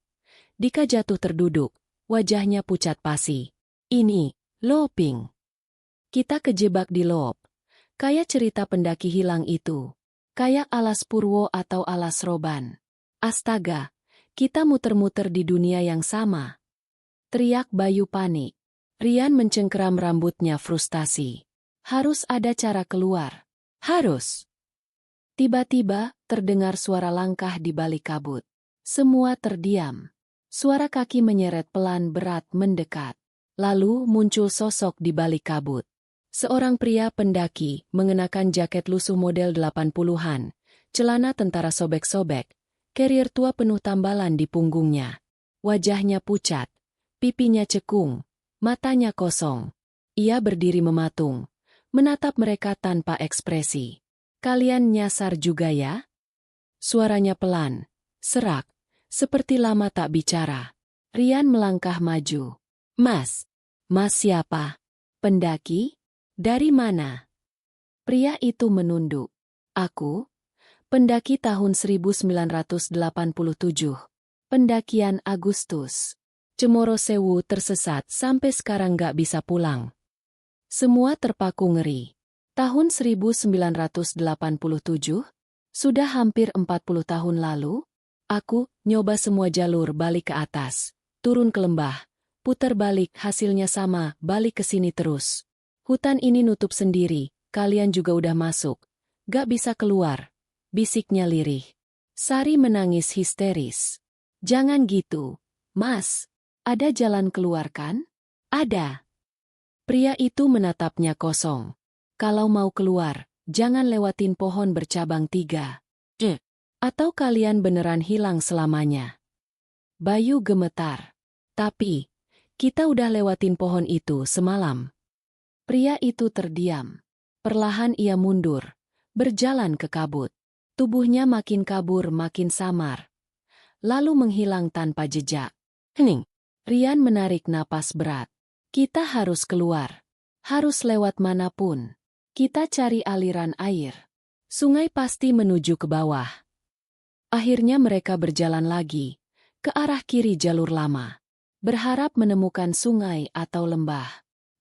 Dika jatuh terduduk. Wajahnya pucat pasi. Ini, loping. Kita kejebak di lop. Kayak cerita pendaki hilang itu. Kayak Alas Purwo atau Alas Roban. Astaga, kita muter-muter di dunia yang sama. Teriak Bayu panik. Rian mencengkeram rambutnya frustasi. Harus ada cara keluar. Harus. Tiba-tiba, terdengar suara langkah di balik kabut. Semua terdiam. Suara kaki menyeret pelan berat mendekat. Lalu muncul sosok di balik kabut. Seorang pria pendaki, mengenakan jaket lusuh model 80-an, celana tentara sobek-sobek, carrier tua penuh tambalan di punggungnya. Wajahnya pucat, pipinya cekung, matanya kosong. Ia berdiri mematung, menatap mereka tanpa ekspresi. Kalian nyasar juga ya? Suaranya pelan, serak, seperti lama tak bicara. Rian melangkah maju. Mas siapa? Pendaki? Dari mana? Pria itu menunduk. Aku, pendaki tahun 1987. Pendakian Agustus. Cemoro Sewu tersesat sampai sekarang gak bisa pulang. Semua terpaku ngeri. Tahun 1987? Sudah hampir 40 tahun lalu? Aku nyoba semua jalur balik ke atas, turun ke lembah, putar balik hasilnya sama, balik ke sini terus. Hutan ini nutup sendiri, kalian juga udah masuk. Gak bisa keluar, bisiknya lirih. Sari menangis histeris. Jangan gitu, Mas. Ada jalan keluar kan? Ada. Pria itu menatapnya kosong. Kalau mau keluar, jangan lewatin pohon bercabang 3. Atau kalian beneran hilang selamanya. Bayu gemetar. Tapi, kita udah lewatin pohon itu semalam. Pria itu terdiam. Perlahan ia mundur, berjalan ke kabut. Tubuhnya makin kabur makin samar. Lalu menghilang tanpa jejak. Hening. Rian menarik napas berat. Kita harus keluar. Harus lewat manapun. Kita cari aliran air. Sungai pasti menuju ke bawah. Akhirnya mereka berjalan lagi, ke arah kiri jalur lama. Berharap menemukan sungai atau lembah.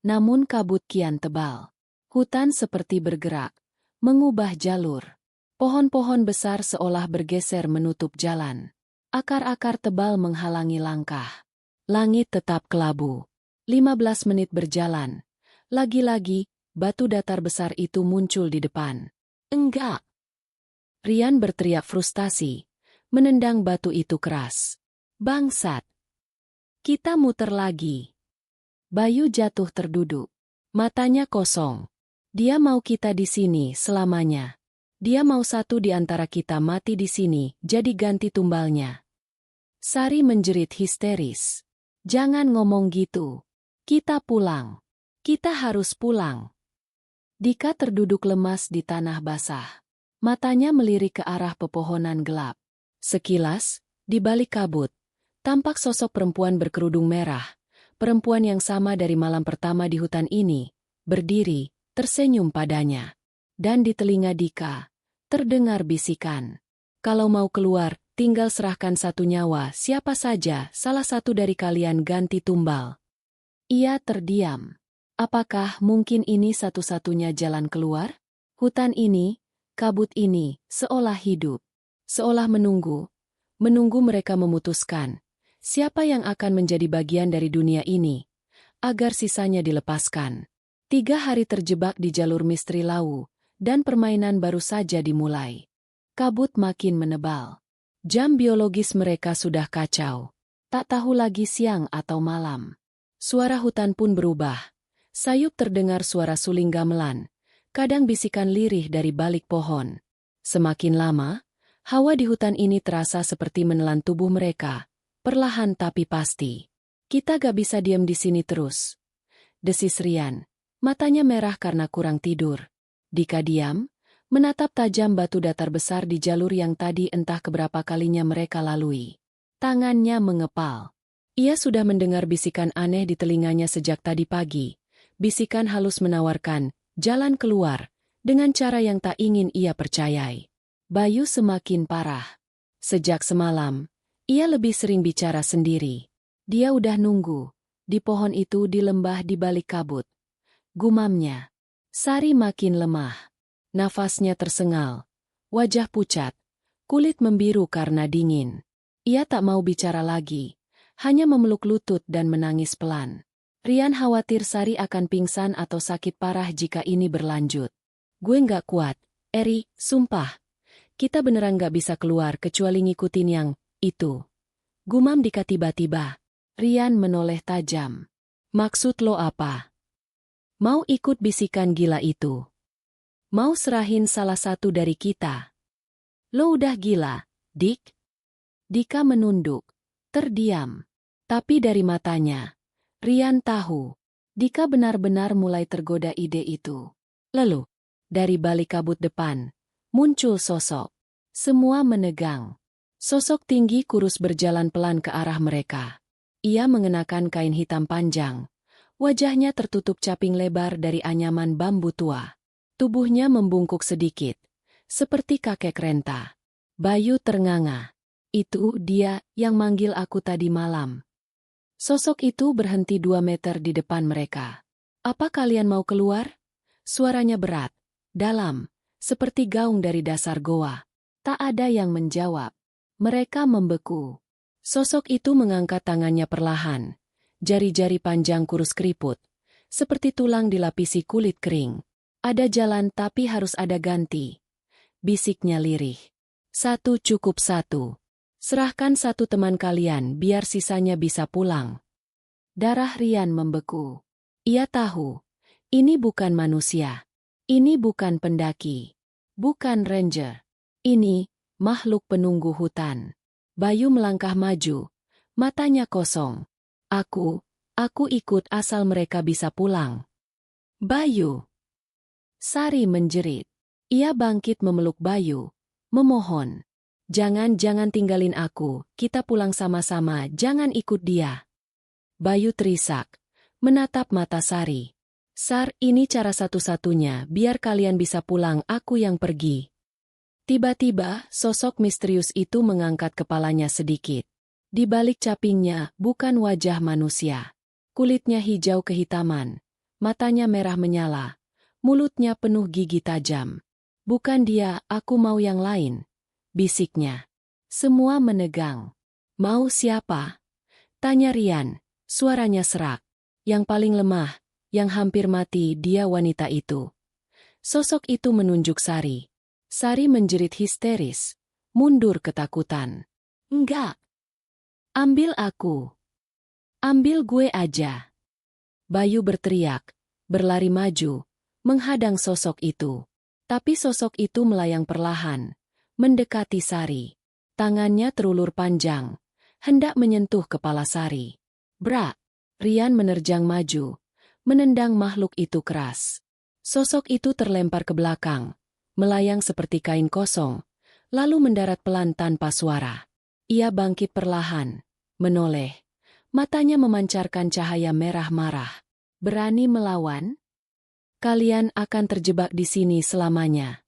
Namun kabut kian tebal. Hutan seperti bergerak, mengubah jalur. Pohon-pohon besar seolah bergeser menutup jalan. Akar-akar tebal menghalangi langkah. Langit tetap kelabu. 15 menit berjalan. Lagi-lagi, batu datar besar itu muncul di depan. Enggak! Rian berteriak frustasi, menendang batu itu keras. Bangsat! Kita muter lagi. Bayu jatuh terduduk. Matanya kosong. Dia mau kita di sini selamanya. Dia mau satu di antara kita mati di sini, jadi ganti tumbalnya. Sari menjerit histeris. Jangan ngomong gitu. Kita pulang. Kita harus pulang. Dika terduduk lemas di tanah basah. Matanya melirik ke arah pepohonan gelap. Sekilas, di balik kabut, tampak sosok perempuan berkerudung merah. Perempuan yang sama dari malam pertama di hutan ini, berdiri, tersenyum padanya. Dan di telinga Dika, terdengar bisikan. Kalau mau keluar, tinggal serahkan satu nyawa, siapa saja, salah satu dari kalian ganti tumbal. Ia terdiam. Apakah mungkin ini satu-satunya jalan keluar? Hutan ini, kabut ini, seolah hidup. Seolah menunggu mereka memutuskan. Siapa yang akan menjadi bagian dari dunia ini, agar sisanya dilepaskan. 3 hari terjebak di jalur misteri Lawu, dan permainan baru saja dimulai. Kabut makin menebal. Jam biologis mereka sudah kacau. Tak tahu lagi siang atau malam. Suara hutan pun berubah. Sayup terdengar suara suling gamelan, kadang bisikan lirih dari balik pohon. Semakin lama, hawa di hutan ini terasa seperti menelan tubuh mereka. Perlahan tapi pasti. Kita gak bisa diam di sini terus. Desis Rian. Matanya merah karena kurang tidur. Dika diam, menatap tajam batu datar besar di jalur yang tadi entah keberapa kalinya mereka lalui. Tangannya mengepal. Ia sudah mendengar bisikan aneh di telinganya sejak tadi pagi. Bisikan halus menawarkan jalan keluar dengan cara yang tak ingin ia percayai. Bayu semakin parah. Sejak semalam, ia lebih sering bicara sendiri. Dia udah nunggu di pohon itu di lembah di balik kabut. Gumamnya. Sari makin lemah. Nafasnya tersengal. Wajah pucat. Kulit membiru karena dingin. Ia tak mau bicara lagi. Hanya memeluk lutut dan menangis pelan. Rian khawatir Sari akan pingsan atau sakit parah jika ini berlanjut. Gue nggak kuat, Eri, sumpah. Kita beneran nggak bisa keluar kecuali ngikutin yang itu. Gumam Dika tiba-tiba. Rian menoleh tajam. Maksud lo apa? Mau ikut bisikan gila itu? Mau serahin salah satu dari kita? Lo udah gila, Dik? Dika menunduk, terdiam. Tapi dari matanya, Rian tahu. Dika benar-benar mulai tergoda ide itu. Lalu, dari balik kabut depan, muncul sosok. Semua menegang. Sosok tinggi kurus berjalan pelan ke arah mereka. Ia mengenakan kain hitam panjang. Wajahnya tertutup caping lebar dari anyaman bambu tua. Tubuhnya membungkuk sedikit, seperti kakek renta. Bayu ternganga. Itu dia yang manggil aku tadi malam. Sosok itu berhenti 2 meter di depan mereka. Apa kalian mau keluar? Suaranya berat, dalam, seperti gaung dari dasar goa. Tak ada yang menjawab. Mereka membeku. Sosok itu mengangkat tangannya perlahan. Jari-jari panjang kurus keriput, seperti tulang dilapisi kulit kering. Ada jalan tapi harus ada ganti. Bisiknya lirih. 1 cukup 1. Serahkan 1 teman kalian biar sisanya bisa pulang. Darah Rian membeku. Ia tahu, ini bukan manusia. Ini bukan pendaki. Bukan ranger. Ini, makhluk penunggu hutan. Bayu melangkah maju. Matanya kosong. Aku ikut asal mereka bisa pulang. Bayu. Sari menjerit. Ia bangkit memeluk Bayu. Memohon. Jangan tinggalin aku, kita pulang sama-sama, jangan ikut dia. Bayu terisak. menatap mata Sari. Sar, ini cara satu-satunya biar kalian bisa pulang, aku yang pergi. Tiba-tiba, sosok misterius itu mengangkat kepalanya sedikit. Di balik capingnya, bukan wajah manusia. Kulitnya hijau kehitaman, matanya merah menyala, mulutnya penuh gigi tajam. Bukan dia, aku mau yang lain, bisiknya. Semua menegang. Mau siapa? Tanya Rian, suaranya serak. Yang paling lemah, yang hampir mati, dia wanita itu. Sosok itu menunjuk Sari. Sari menjerit histeris, mundur ketakutan. Enggak. Ambil aku. Ambil gue aja. Bayu berteriak, berlari maju, menghadang sosok itu. Tapi sosok itu melayang perlahan, mendekati Sari. Tangannya terulur panjang, hendak menyentuh kepala Sari. Brak! Rian menerjang maju, menendang makhluk itu keras. Sosok itu terlempar ke belakang, melayang seperti kain kosong, lalu mendarat pelan tanpa suara. Ia bangkit perlahan, menoleh. Matanya memancarkan cahaya merah marah. Berani melawan? Kalian akan terjebak di sini selamanya.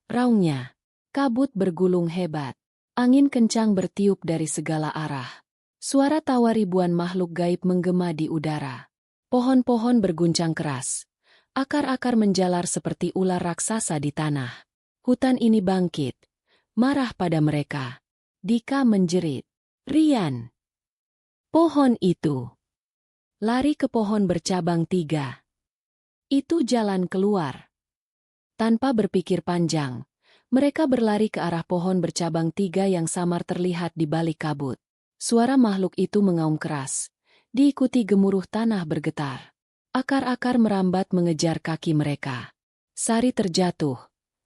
Raungnya. Kabut bergulung hebat. Angin kencang bertiup dari segala arah. Suara tawa ribuan makhluk gaib menggema di udara. Pohon-pohon berguncang keras. Akar-akar menjalar seperti ular raksasa di tanah. Hutan ini bangkit. Marah pada mereka. Dika menjerit. Rian! Pohon itu. Lari ke pohon bercabang 3. Itu jalan keluar. Tanpa berpikir panjang, mereka berlari ke arah pohon bercabang 3 yang samar terlihat di balik kabut. Suara makhluk itu mengaum keras, diikuti gemuruh tanah bergetar. Akar-akar merambat mengejar kaki mereka. Sari terjatuh.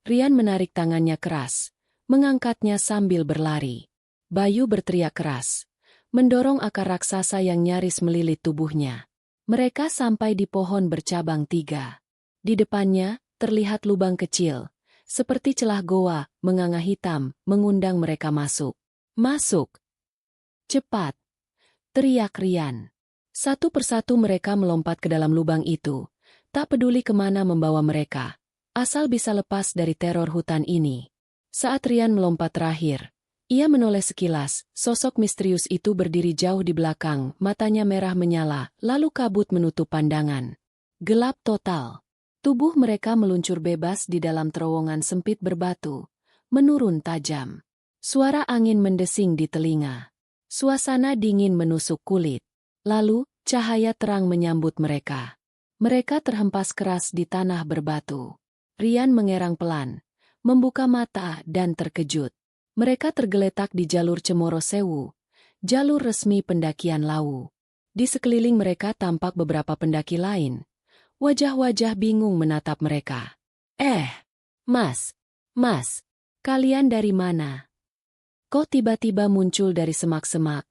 Rian menarik tangannya keras, mengangkatnya sambil berlari. Bayu berteriak keras, mendorong akar raksasa yang nyaris melilit tubuhnya. Mereka sampai di pohon bercabang 3. Di depannya, terlihat lubang kecil, seperti celah goa, menganga hitam, mengundang mereka masuk. Masuk! Cepat! Teriak Rian. Satu persatu mereka melompat ke dalam lubang itu, tak peduli kemana membawa mereka, asal bisa lepas dari teror hutan ini. Saat Rian melompat terakhir, ia menoleh sekilas, sosok misterius itu berdiri jauh di belakang, matanya merah menyala, lalu kabut menutup pandangan. Gelap total. Tubuh mereka meluncur bebas di dalam terowongan sempit berbatu, menurun tajam. Suara angin mendesing di telinga. Suasana dingin menusuk kulit. Lalu, cahaya terang menyambut mereka. Mereka terhempas keras di tanah berbatu. Rian mengerang pelan, membuka mata dan terkejut. Mereka tergeletak di jalur Cemoro Sewu, jalur resmi pendakian Lawu. Di sekeliling mereka tampak beberapa pendaki lain. Wajah-wajah bingung menatap mereka. Mas, kalian dari mana? Kok tiba-tiba muncul dari semak-semak?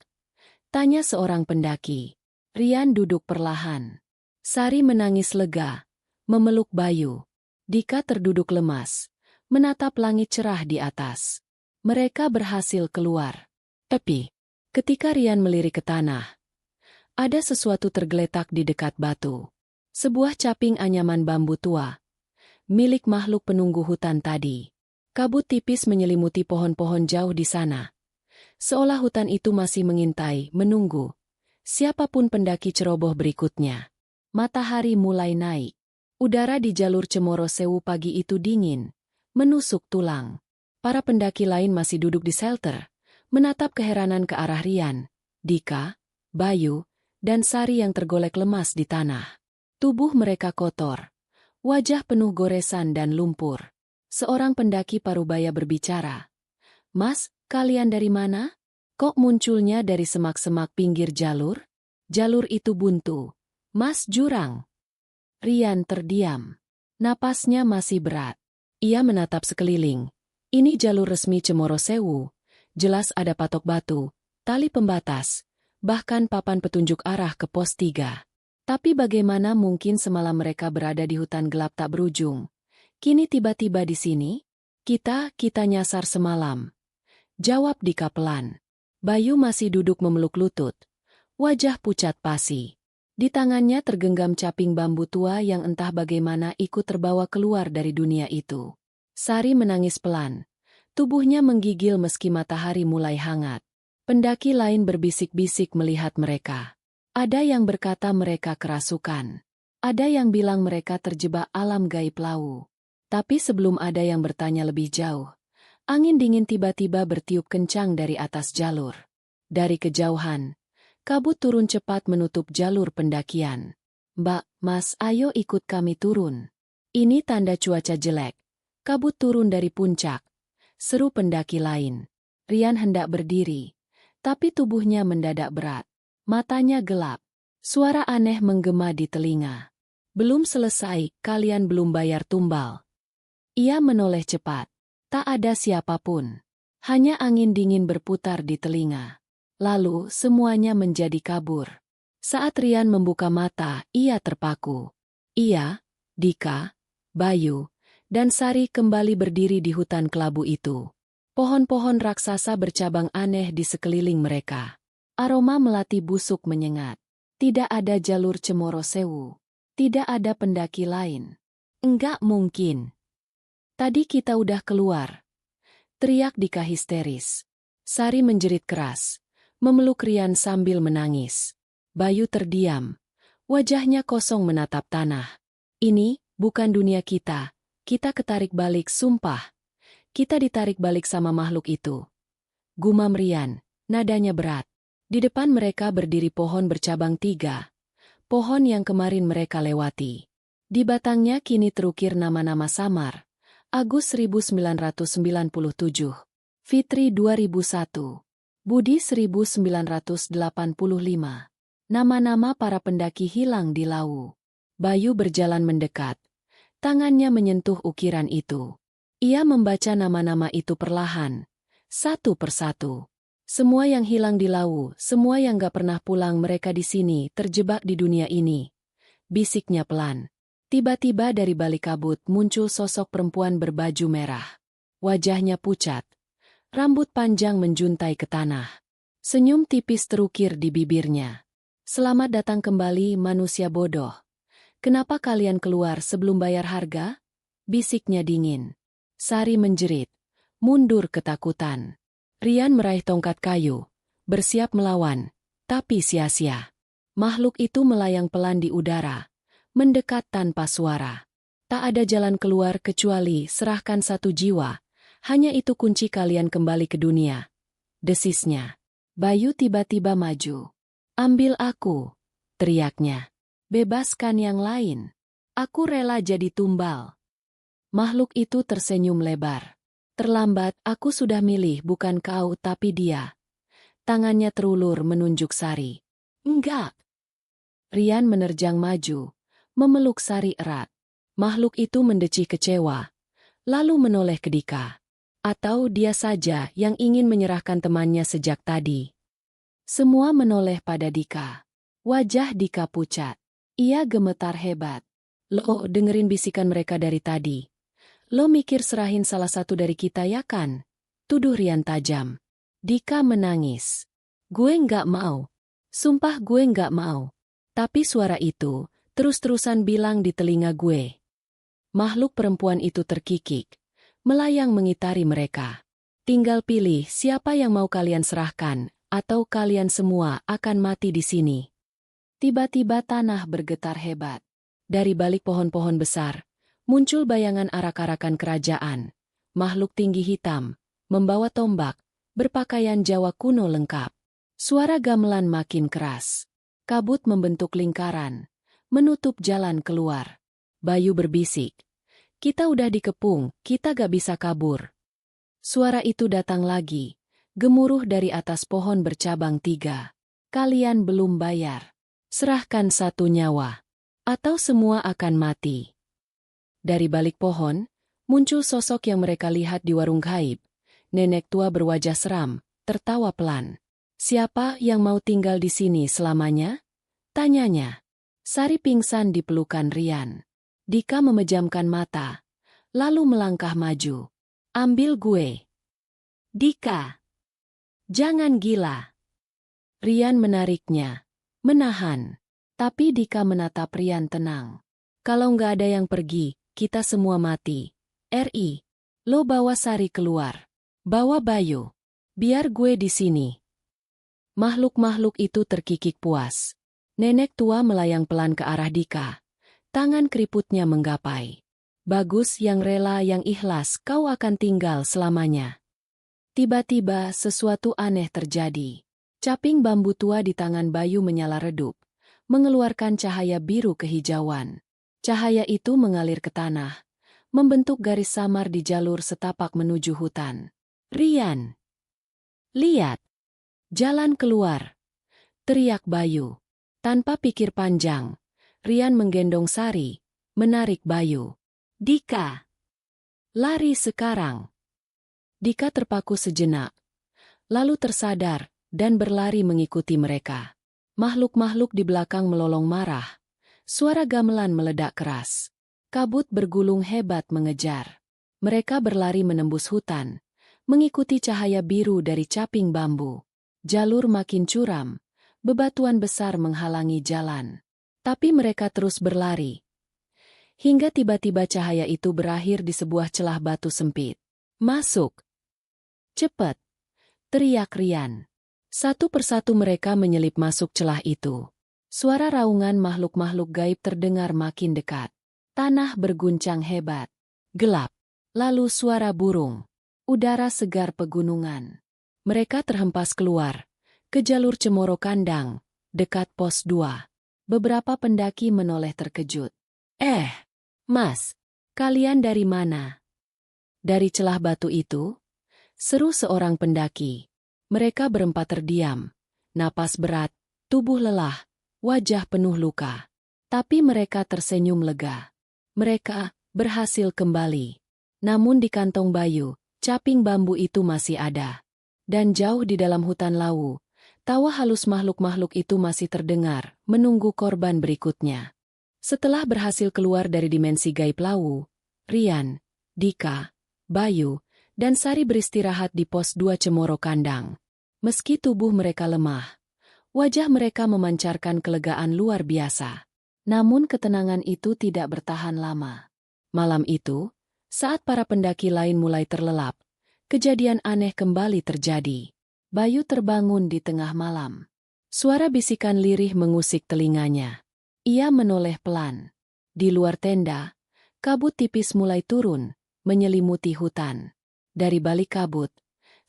Tanya seorang pendaki. Rian duduk perlahan. Sari menangis lega, memeluk Bayu. Dika terduduk lemas, menatap langit cerah di atas. Mereka berhasil keluar. Tapi, ketika Rian melirik ke tanah, ada sesuatu tergeletak di dekat batu. Sebuah caping anyaman bambu tua, milik makhluk penunggu hutan tadi. Kabut tipis menyelimuti pohon-pohon jauh di sana. Seolah hutan itu masih mengintai, menunggu siapapun pendaki ceroboh berikutnya. Matahari mulai naik. Udara di jalur Cemoro Sewu pagi itu dingin, menusuk tulang. Para pendaki lain masih duduk di shelter, menatap keheranan ke arah Rian, Dika, Bayu, dan Sari yang tergolek lemas di tanah. Tubuh mereka kotor, wajah penuh goresan dan lumpur. Seorang pendaki parubaya berbicara. Mas, kalian dari mana? Kok munculnya dari semak-semak pinggir jalur? Jalur itu buntu. Mas jurang. Rian terdiam. Napasnya masih berat. Ia menatap sekeliling. Ini jalur resmi Cemoro Sewu. Jelas ada patok batu, tali pembatas, bahkan papan petunjuk arah ke pos 3. Tapi bagaimana mungkin semalam mereka berada di hutan gelap tak berujung? Kini tiba-tiba di sini? Kita nyasar semalam. Jawab Dika pelan. Bayu masih duduk memeluk lutut. Wajah pucat pasi. Di tangannya tergenggam caping bambu tua yang entah bagaimana ikut terbawa keluar dari dunia itu. Sari menangis pelan. Tubuhnya menggigil meski matahari mulai hangat. Pendaki lain berbisik-bisik melihat mereka. Ada yang berkata mereka kerasukan. Ada yang bilang mereka terjebak alam gaib Lawu. Tapi sebelum ada yang bertanya lebih jauh, angin dingin tiba-tiba bertiup kencang dari atas jalur. Dari kejauhan, kabut turun cepat menutup jalur pendakian. "Mbak, Mas, ayo ikut kami turun. Ini tanda cuaca jelek. Kabut turun dari puncak," seru pendaki lain. Rian hendak berdiri, tapi tubuhnya mendadak berat. Matanya gelap. Suara aneh menggema di telinga. "Belum selesai, kalian belum bayar tumbal." Ia menoleh cepat. Tak ada siapapun. Hanya angin dingin berputar di telinga. Lalu semuanya menjadi kabur. Saat Rian membuka mata, ia terpaku. Ia, Dika, Bayu, dan Sari kembali berdiri di hutan kelabu itu. Pohon-pohon raksasa bercabang aneh di sekeliling mereka. Aroma melati busuk menyengat. Tidak ada jalur Cemoro Sewu. Tidak ada pendaki lain. "Enggak mungkin. Tadi kita udah keluar," teriak Dika histeris. Sari menjerit keras, memeluk Rian sambil menangis. Bayu terdiam. Wajahnya kosong menatap tanah. "Ini bukan dunia kita. Kita ketarik balik, sumpah. Kita ditarik balik sama makhluk itu." Gumam Rian, nadanya berat. Di depan mereka berdiri pohon bercabang 3. Pohon yang kemarin mereka lewati. Di batangnya kini terukir nama-nama samar. Agus 1997. Fitri 2001. Budi 1985. Nama-nama para pendaki hilang di Lawu. Bayu berjalan mendekat. Tangannya menyentuh ukiran itu. Ia membaca nama-nama itu perlahan. Satu persatu. Semua yang hilang di Lawu, semua yang gak pernah pulang, mereka di sini, terjebak di dunia ini. Bisiknya pelan. Tiba-tiba dari balik kabut muncul sosok perempuan berbaju merah. Wajahnya pucat. Rambut panjang menjuntai ke tanah. Senyum tipis terukir di bibirnya. "Selamat datang kembali, manusia bodoh. Kenapa kalian keluar sebelum bayar harga?" bisiknya dingin. Sari menjerit. Mundur ketakutan. Rian meraih tongkat kayu. Bersiap melawan. Tapi sia-sia. Makhluk itu melayang pelan di udara. Mendekat tanpa suara. "Tak ada jalan keluar kecuali serahkan satu jiwa. Hanya itu kunci kalian kembali ke dunia," desisnya. Bayu tiba-tiba maju. "Ambil aku," teriaknya. "Bebaskan yang lain. Aku rela jadi tumbal." Makhluk itu tersenyum lebar. "Terlambat, aku sudah milih bukan kau tapi dia." Tangannya terulur menunjuk Sari. "Enggak." Rian menerjang maju. Memeluk Sari erat. Makhluk itu mendecih kecewa. Lalu menoleh ke Dika. Atau dia saja yang ingin menyerahkan temannya sejak tadi. Semua menoleh pada Dika. Wajah Dika pucat. Ia gemetar hebat. "Lo dengerin bisikan mereka dari tadi. Lo mikir serahin salah satu dari kita ya kan?" tuduh Rian tajam. Dika menangis. "Gue nggak mau. Sumpah gue nggak mau." Tapi suara itu terus-terusan bilang di telinga gue. Makhluk perempuan itu terkikik, melayang mengitari mereka. "Tinggal pilih siapa yang mau kalian serahkan, atau kalian semua akan mati di sini." Tiba-tiba tanah bergetar hebat. Dari balik pohon-pohon besar, muncul bayangan arak-arakan kerajaan. Makhluk tinggi hitam, membawa tombak, berpakaian Jawa kuno lengkap. Suara gamelan makin keras. Kabut membentuk lingkaran, menutup jalan keluar. Bayu berbisik. "Kita udah dikepung, kita gak bisa kabur." Suara itu datang lagi, gemuruh dari atas pohon bercabang 3. "Kalian belum bayar. Serahkan satu nyawa, atau semua akan mati." Dari balik pohon, muncul sosok yang mereka lihat di warung gaib. Nenek tua berwajah seram, tertawa pelan. "Siapa yang mau tinggal di sini selamanya?" tanyanya. Sari pingsan di pelukan Rian. Dika memejamkan mata, lalu melangkah maju. "Ambil gue." "Dika, jangan gila." Rian menariknya, menahan. Tapi Dika menatap Rian tenang. Kalau nggak ada yang pergi, kita semua mati. Ri, lo bawa Sari keluar. Bawa Bayu. Biar gue di sini. Makhluk-makhluk itu terkikik puas. Nenek tua melayang pelan ke arah Dika. Tangan keriputnya menggapai. Bagus, yang rela, yang ikhlas, kau akan tinggal selamanya. Tiba-tiba sesuatu aneh terjadi. Caping bambu tua di tangan Bayu menyala redup, mengeluarkan cahaya biru kehijauan. Cahaya itu mengalir ke tanah, membentuk garis samar di jalur setapak menuju hutan. Rian! Lihat! Jalan keluar! Teriak Bayu. Tanpa pikir panjang, Rian menggendong Sari, menarik Bayu. Dika! Lari sekarang! Dika terpaku sejenak, lalu tersadar, dan berlari mengikuti mereka. Makhluk-makhluk di belakang melolong marah. Suara gamelan meledak keras. Kabut bergulung hebat mengejar. Mereka berlari menembus hutan, mengikuti cahaya biru dari caping bambu. Jalur makin curam, bebatuan besar menghalangi jalan. Tapi mereka terus berlari. Hingga tiba-tiba cahaya itu berakhir di sebuah celah batu sempit. Masuk! Cepat! Teriak Rian. Satu persatu mereka menyelip masuk celah itu. Suara raungan makhluk-makhluk gaib terdengar makin dekat. Tanah berguncang hebat. Gelap. Lalu suara burung. Udara segar pegunungan. Mereka terhempas keluar, ke jalur Cemoro Kandang, dekat pos 2. Beberapa pendaki menoleh terkejut. Mas, kalian dari mana? Dari celah batu itu? Seru seorang pendaki. Mereka berempat terdiam, napas berat, tubuh lelah, wajah penuh luka. Tapi mereka tersenyum lega. Mereka berhasil kembali. Namun di kantong Bayu, caping bambu itu masih ada. Dan jauh di dalam hutan Lawu, tawa halus makhluk-makhluk itu masih terdengar, menunggu korban berikutnya. Setelah berhasil keluar dari dimensi gaib Lawu, Rian, Dika, Bayu, dan Sari beristirahat di pos 2 Cemoro Kandang. Meski tubuh mereka lemah, wajah mereka memancarkan kelegaan luar biasa. Namun ketenangan itu tidak bertahan lama. Malam itu, saat para pendaki lain mulai terlelap, kejadian aneh kembali terjadi. Bayu terbangun di tengah malam. Suara bisikan lirih mengusik telinganya. Ia menoleh pelan. Di luar tenda, kabut tipis mulai turun, menyelimuti hutan. Dari balik kabut,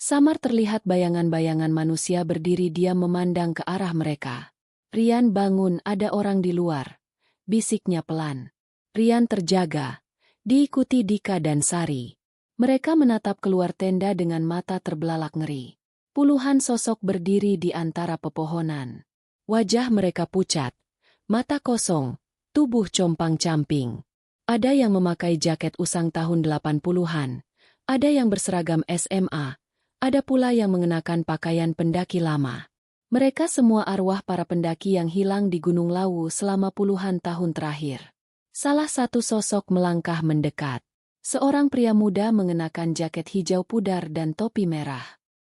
samar terlihat bayangan-bayangan manusia berdiri diam memandang ke arah mereka. Rian, bangun, ada orang di luar. Bisiknya pelan. Rian terjaga, diikuti Dika dan Sari. Mereka menatap keluar tenda dengan mata terbelalak ngeri. Puluhan sosok berdiri di antara pepohonan. Wajah mereka pucat, mata kosong, tubuh compang-camping. Ada yang memakai jaket usang tahun 80-an, ada yang berseragam SMA, ada pula yang mengenakan pakaian pendaki lama. Mereka semua arwah para pendaki yang hilang di Gunung Lawu selama puluhan tahun terakhir. Salah satu sosok melangkah mendekat. Seorang pria muda mengenakan jaket hijau pudar dan topi merah.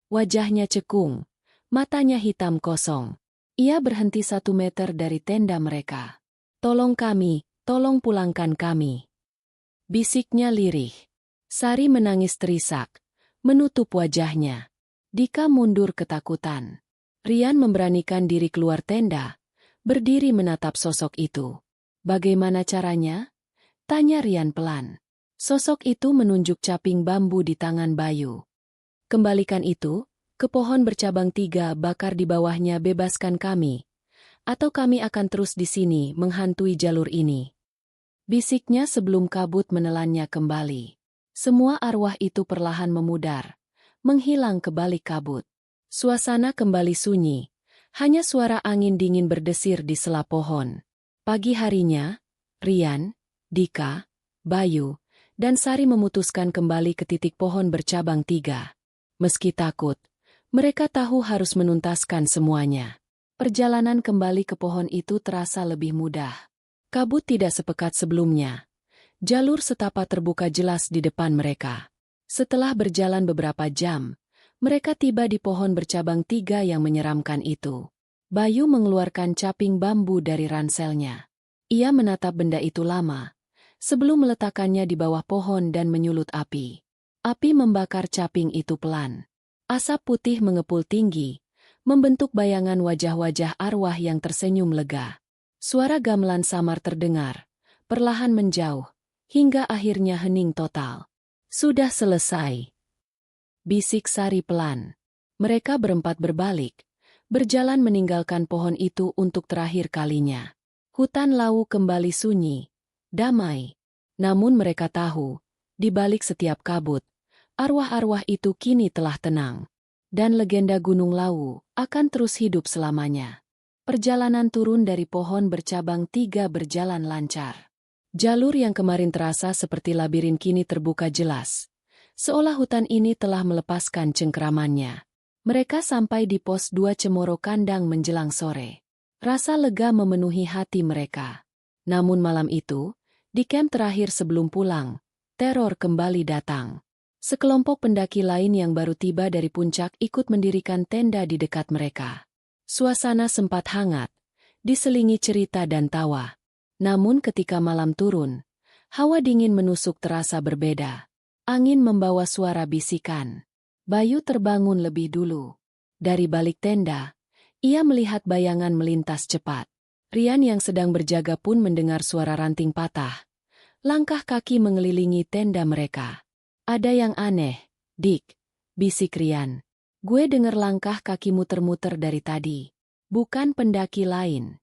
Wajahnya cekung, matanya hitam kosong. Ia berhenti 1 meter dari tenda mereka. Tolong kami, tolong pulangkan kami. Bisiknya lirih. Sari menangis terisak, menutup wajahnya. Dika mundur ketakutan. Rian memberanikan diri keluar tenda, berdiri menatap sosok itu. Bagaimana caranya? Tanya Rian pelan. Sosok itu menunjuk caping bambu di tangan Bayu. Kembalikan itu, ke pohon bercabang 3, bakar di bawahnya, bebaskan kami. Atau kami akan terus di sini menghantui jalur ini. Bisiknya sebelum kabut menelannya kembali. Semua arwah itu perlahan memudar, menghilang ke balik kabut. Suasana kembali sunyi, hanya suara angin dingin berdesir di sela pohon. Pagi harinya, Rian, Dika, Bayu, dan Sari memutuskan kembali ke titik pohon bercabang 3. Meski takut, mereka tahu harus menuntaskan semuanya. Perjalanan kembali ke pohon itu terasa lebih mudah. Kabut tidak sepekat sebelumnya. Jalur setapak terbuka jelas di depan mereka. Setelah berjalan beberapa jam, mereka tiba di pohon bercabang 3 yang menyeramkan itu. Bayu mengeluarkan caping bambu dari ranselnya. Ia menatap benda itu lama, sebelum meletakkannya di bawah pohon dan menyulut api. Api membakar caping itu pelan. Asap putih mengepul tinggi, membentuk bayangan wajah-wajah arwah yang tersenyum lega. Suara gamelan samar terdengar, perlahan menjauh, hingga akhirnya hening total. Sudah selesai, bisik Sari pelan. Mereka berempat berbalik, berjalan meninggalkan pohon itu untuk terakhir kalinya. Hutan Lawu kembali sunyi, damai. Namun mereka tahu, di balik setiap kabut, arwah-arwah itu kini telah tenang. Dan legenda Gunung Lawu akan terus hidup selamanya. Perjalanan turun dari pohon bercabang 3 berjalan lancar. Jalur yang kemarin terasa seperti labirin kini terbuka jelas. Seolah hutan ini telah melepaskan cengkeramannya. Mereka sampai di pos 2 Cemoro Kandang menjelang sore. Rasa lega memenuhi hati mereka. Namun malam itu, di kamp terakhir sebelum pulang, teror kembali datang. Sekelompok pendaki lain yang baru tiba dari puncak ikut mendirikan tenda di dekat mereka. Suasana sempat hangat, diselingi cerita dan tawa. Namun ketika malam turun, hawa dingin menusuk terasa berbeda. Angin membawa suara bisikan. Bayu terbangun lebih dulu. Dari balik tenda, ia melihat bayangan melintas cepat. Rian yang sedang berjaga pun mendengar suara ranting patah. Langkah kaki mengelilingi tenda mereka. Ada yang aneh, Dik, bisik Rian. Gue dengar langkah kaki muter-muter dari tadi. Bukan pendaki lain.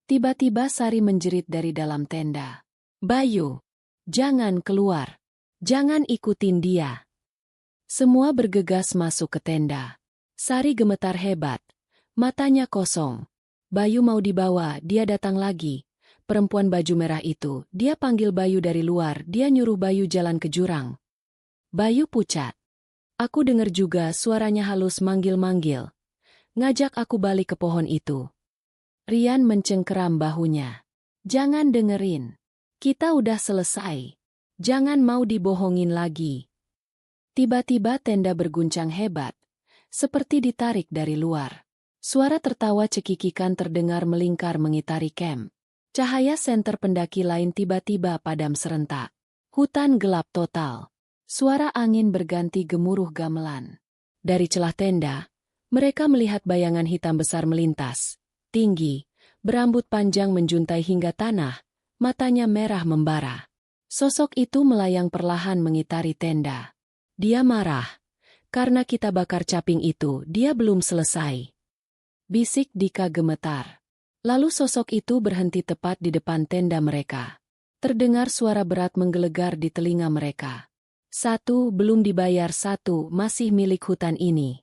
Tiba-tiba Sari menjerit dari dalam tenda. Bayu, jangan keluar. Jangan ikutin dia. Semua bergegas masuk ke tenda. Sari gemetar hebat. Matanya kosong. Bayu mau dibawa, dia datang lagi. Perempuan baju merah itu, dia panggil Bayu dari luar, dia nyuruh Bayu jalan ke jurang. Bayu pucat. Aku dengar juga suaranya halus manggil-manggil. Ngajak aku balik ke pohon itu. Rian mencengkeram bahunya. Jangan dengerin. Kita udah selesai. Jangan mau dibohongin lagi. Tiba-tiba tenda berguncang hebat, seperti ditarik dari luar. Suara tertawa cekikikan terdengar melingkar mengitari kamp. Cahaya senter pendaki lain tiba-tiba padam serentak. Hutan gelap total. Suara angin berganti gemuruh gamelan. Dari celah tenda, mereka melihat bayangan hitam besar melintas. Tinggi, berambut panjang menjuntai hingga tanah, matanya merah membara. Sosok itu melayang perlahan mengitari tenda. Dia marah. Karena kita bakar caping itu, dia belum selesai. Bisik Dika gemetar. Lalu sosok itu berhenti tepat di depan tenda mereka. Terdengar suara berat menggelegar di telinga mereka. 1 belum dibayar, 1 masih milik hutan ini.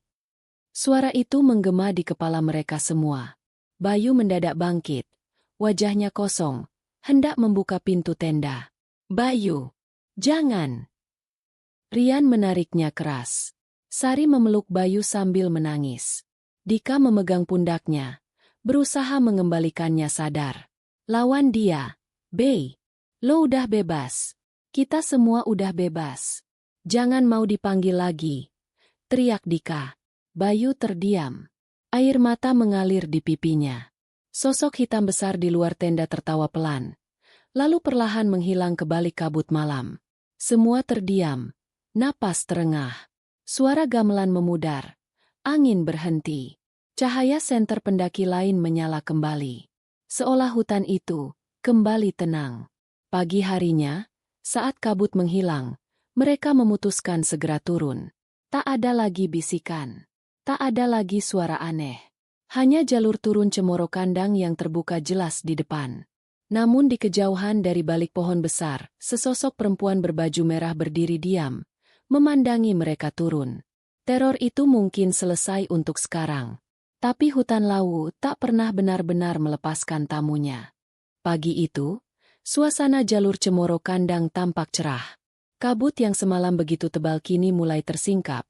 Suara itu menggema di kepala mereka semua. Bayu mendadak bangkit. Wajahnya kosong, hendak membuka pintu tenda. Bayu, jangan. Rian menariknya keras. Sari memeluk Bayu sambil menangis. Dika memegang pundaknya, berusaha mengembalikannya sadar. Lawan dia, Bey. Lo udah bebas. Kita semua udah bebas. Jangan mau dipanggil lagi. Teriak Dika. Bayu terdiam. Air mata mengalir di pipinya. Sosok hitam besar di luar tenda tertawa pelan. Lalu perlahan menghilang ke balik kabut malam. Semua terdiam. Napas terengah. Suara gamelan memudar. Angin berhenti. Cahaya senter pendaki lain menyala kembali. Seolah hutan itu kembali tenang. Pagi harinya, saat kabut menghilang, mereka memutuskan segera turun. Tak ada lagi bisikan. Tak ada lagi suara aneh. Hanya jalur turun Cemoro Kandang yang terbuka jelas di depan. Namun di kejauhan dari balik pohon besar, sesosok perempuan berbaju merah berdiri diam, memandangi mereka turun. Teror itu mungkin selesai untuk sekarang. Tapi hutan Lawu tak pernah benar-benar melepaskan tamunya. Pagi itu, suasana jalur Cemoro Kandang tampak cerah. Kabut yang semalam begitu tebal kini mulai tersingkap,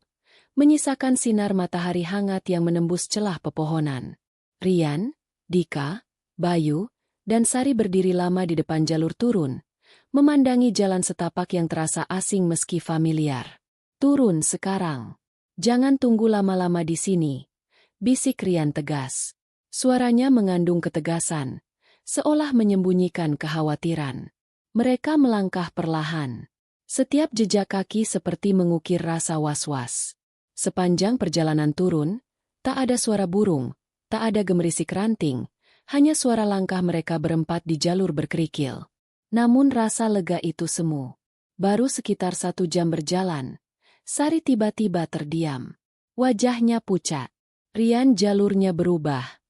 menyisakan sinar matahari hangat yang menembus celah pepohonan. Rian, Dika, Bayu, dan Sari berdiri lama di depan jalur turun, memandangi jalan setapak yang terasa asing meski familiar. Turun sekarang. Jangan tunggu lama-lama di sini, bisik Rian tegas. Suaranya mengandung ketegasan, seolah menyembunyikan kekhawatiran. Mereka melangkah perlahan. Setiap jejak kaki seperti mengukir rasa was-was. Sepanjang perjalanan turun, tak ada suara burung, tak ada gemerisik ranting, hanya suara langkah mereka berempat di jalur berkerikil. Namun rasa lega itu semu. Baru sekitar 1 jam berjalan, Sari tiba-tiba terdiam. Wajahnya pucat. Rian jalurnya berubah.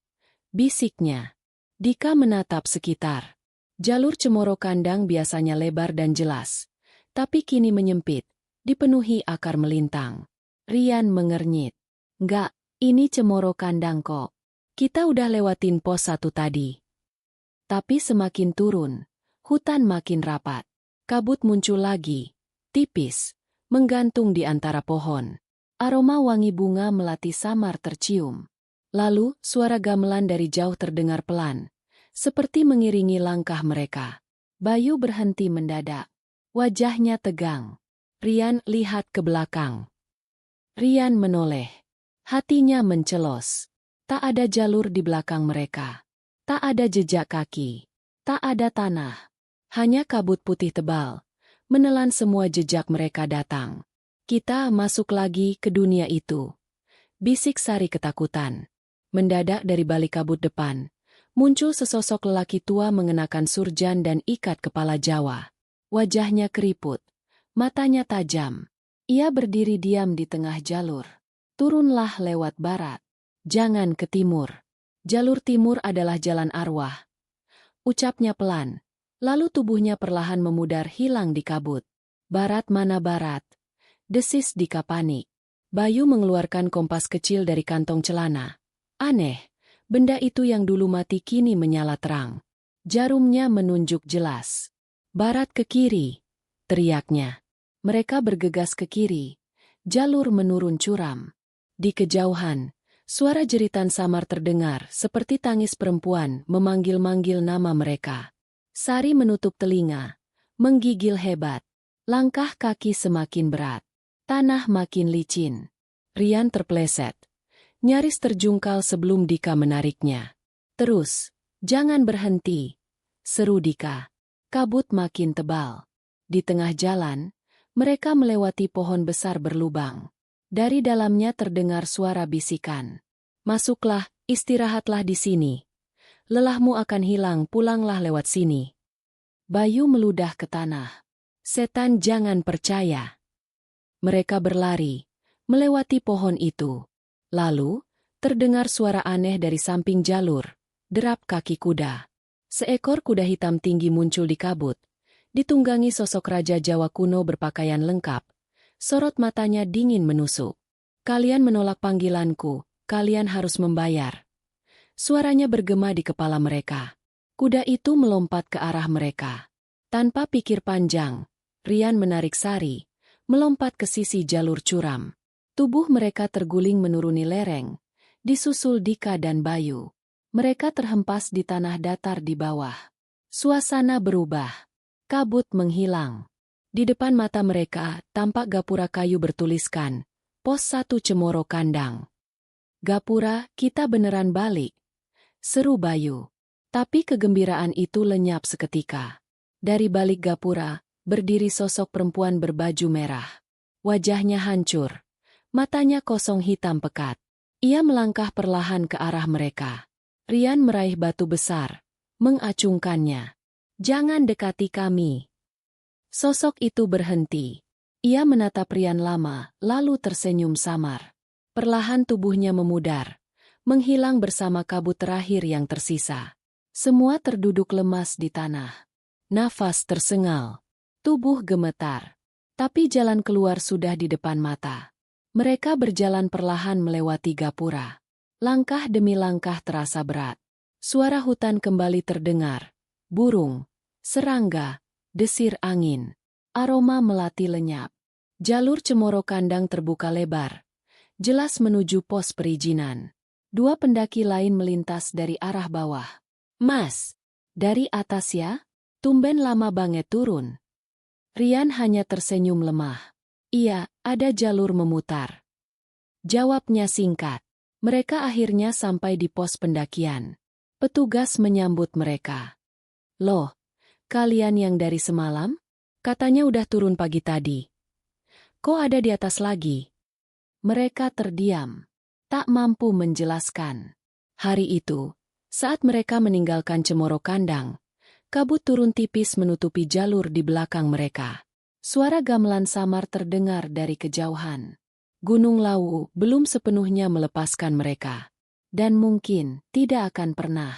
Bisiknya. Dika menatap sekitar. Jalur Cemoro Kandang biasanya lebar dan jelas, tapi kini menyempit, dipenuhi akar melintang. Rian mengernyit. Enggak, ini Cemoro Kandang kok. Kita udah lewatin pos 1 tadi. Tapi semakin turun, hutan makin rapat. Kabut muncul lagi, tipis, menggantung di antara pohon. Aroma wangi bunga melati samar tercium. Lalu, suara gamelan dari jauh terdengar pelan, seperti mengiringi langkah mereka. Bayu berhenti mendadak. Wajahnya tegang. Rian lihat ke belakang. Rian menoleh. Hatinya mencelos. Tak ada jalur di belakang mereka. Tak ada jejak kaki. Tak ada tanah. Hanya kabut putih tebal, menelan semua jejak mereka datang. Kita masuk lagi ke dunia itu. Bisik Sari ketakutan. Mendadak dari balik kabut depan, muncul sesosok lelaki tua mengenakan surjan dan ikat kepala Jawa. Wajahnya keriput, matanya tajam. Ia berdiri diam di tengah jalur. Turunlah lewat barat. Jangan ke timur. Jalur timur adalah jalan arwah. Ucapnya pelan, lalu tubuhnya perlahan memudar hilang di kabut. Barat mana barat? Desis Dika panik. Bayu mengeluarkan kompas kecil dari kantong celana. Aneh. Benda itu yang dulu mati kini menyala terang. Jarumnya menunjuk jelas. Barat ke kiri, teriaknya. Mereka bergegas ke kiri. Jalur menurun curam. Di kejauhan, suara jeritan samar terdengar seperti tangis perempuan memanggil-manggil nama mereka. Sari menutup telinga, menggigil hebat. Langkah kaki semakin berat. Tanah makin licin. Rian terpleset. Nyaris terjungkal sebelum Dika menariknya. Terus, jangan berhenti, seru Dika. Kabut makin tebal. Di tengah jalan, mereka melewati pohon besar berlubang. Dari dalamnya terdengar suara bisikan. Masuklah, istirahatlah di sini. Lelahmu akan hilang, pulanglah lewat sini. Bayu meludah ke tanah. Setan jangan percaya. Mereka berlari, melewati pohon itu. Lalu, terdengar suara aneh dari samping jalur, derap kaki kuda. Seekor kuda hitam tinggi muncul di kabut, ditunggangi sosok raja Jawa kuno berpakaian lengkap. Sorot matanya dingin menusuk. Kalian menolak panggilanku, kalian harus membayar. Suaranya bergema di kepala mereka. Kuda itu melompat ke arah mereka. Tanpa pikir panjang, Rian menarik Sari, melompat ke sisi jalur curam. Tubuh mereka terguling menuruni lereng, disusul Dika dan Bayu. Mereka terhempas di tanah datar di bawah. Suasana berubah. Kabut menghilang. Di depan mata mereka, tampak gapura kayu bertuliskan, Pos 1 Cemoro Kandang. Gapura, kita beneran balik. Seru Bayu. Tapi kegembiraan itu lenyap seketika. Dari balik gapura, berdiri sosok perempuan berbaju merah. Wajahnya hancur. Matanya kosong hitam pekat. Ia melangkah perlahan ke arah mereka. Rian meraih batu besar, mengacungkannya. Jangan dekati kami. Sosok itu berhenti. Ia menatap Rian lama, lalu tersenyum samar. Perlahan tubuhnya memudar, menghilang bersama kabut terakhir yang tersisa. Semua terduduk lemas di tanah. Nafas tersengal. Tubuh gemetar. Tapi jalan keluar sudah di depan mata. Mereka berjalan perlahan melewati gapura. Langkah demi langkah terasa berat. Suara hutan kembali terdengar. Burung, serangga, desir angin. Aroma melati lenyap. Jalur Cemoro Kandang terbuka lebar. Jelas menuju pos perizinan. 2 pendaki lain melintas dari arah bawah. Mas, dari atas ya? Tumben lama banget turun. Rian hanya tersenyum lemah. Iya, ada jalur memutar. Jawabnya singkat. Mereka akhirnya sampai di pos pendakian. Petugas menyambut mereka. "Loh, kalian yang dari semalam? Katanya udah turun pagi tadi. Kok ada di atas lagi?" Mereka terdiam, tak mampu menjelaskan. Hari itu, saat mereka meninggalkan Cemoro Kandang, kabut turun tipis menutupi jalur di belakang mereka. Suara gamelan samar terdengar dari kejauhan. Gunung Lawu belum sepenuhnya melepaskan mereka. Dan mungkin tidak akan pernah.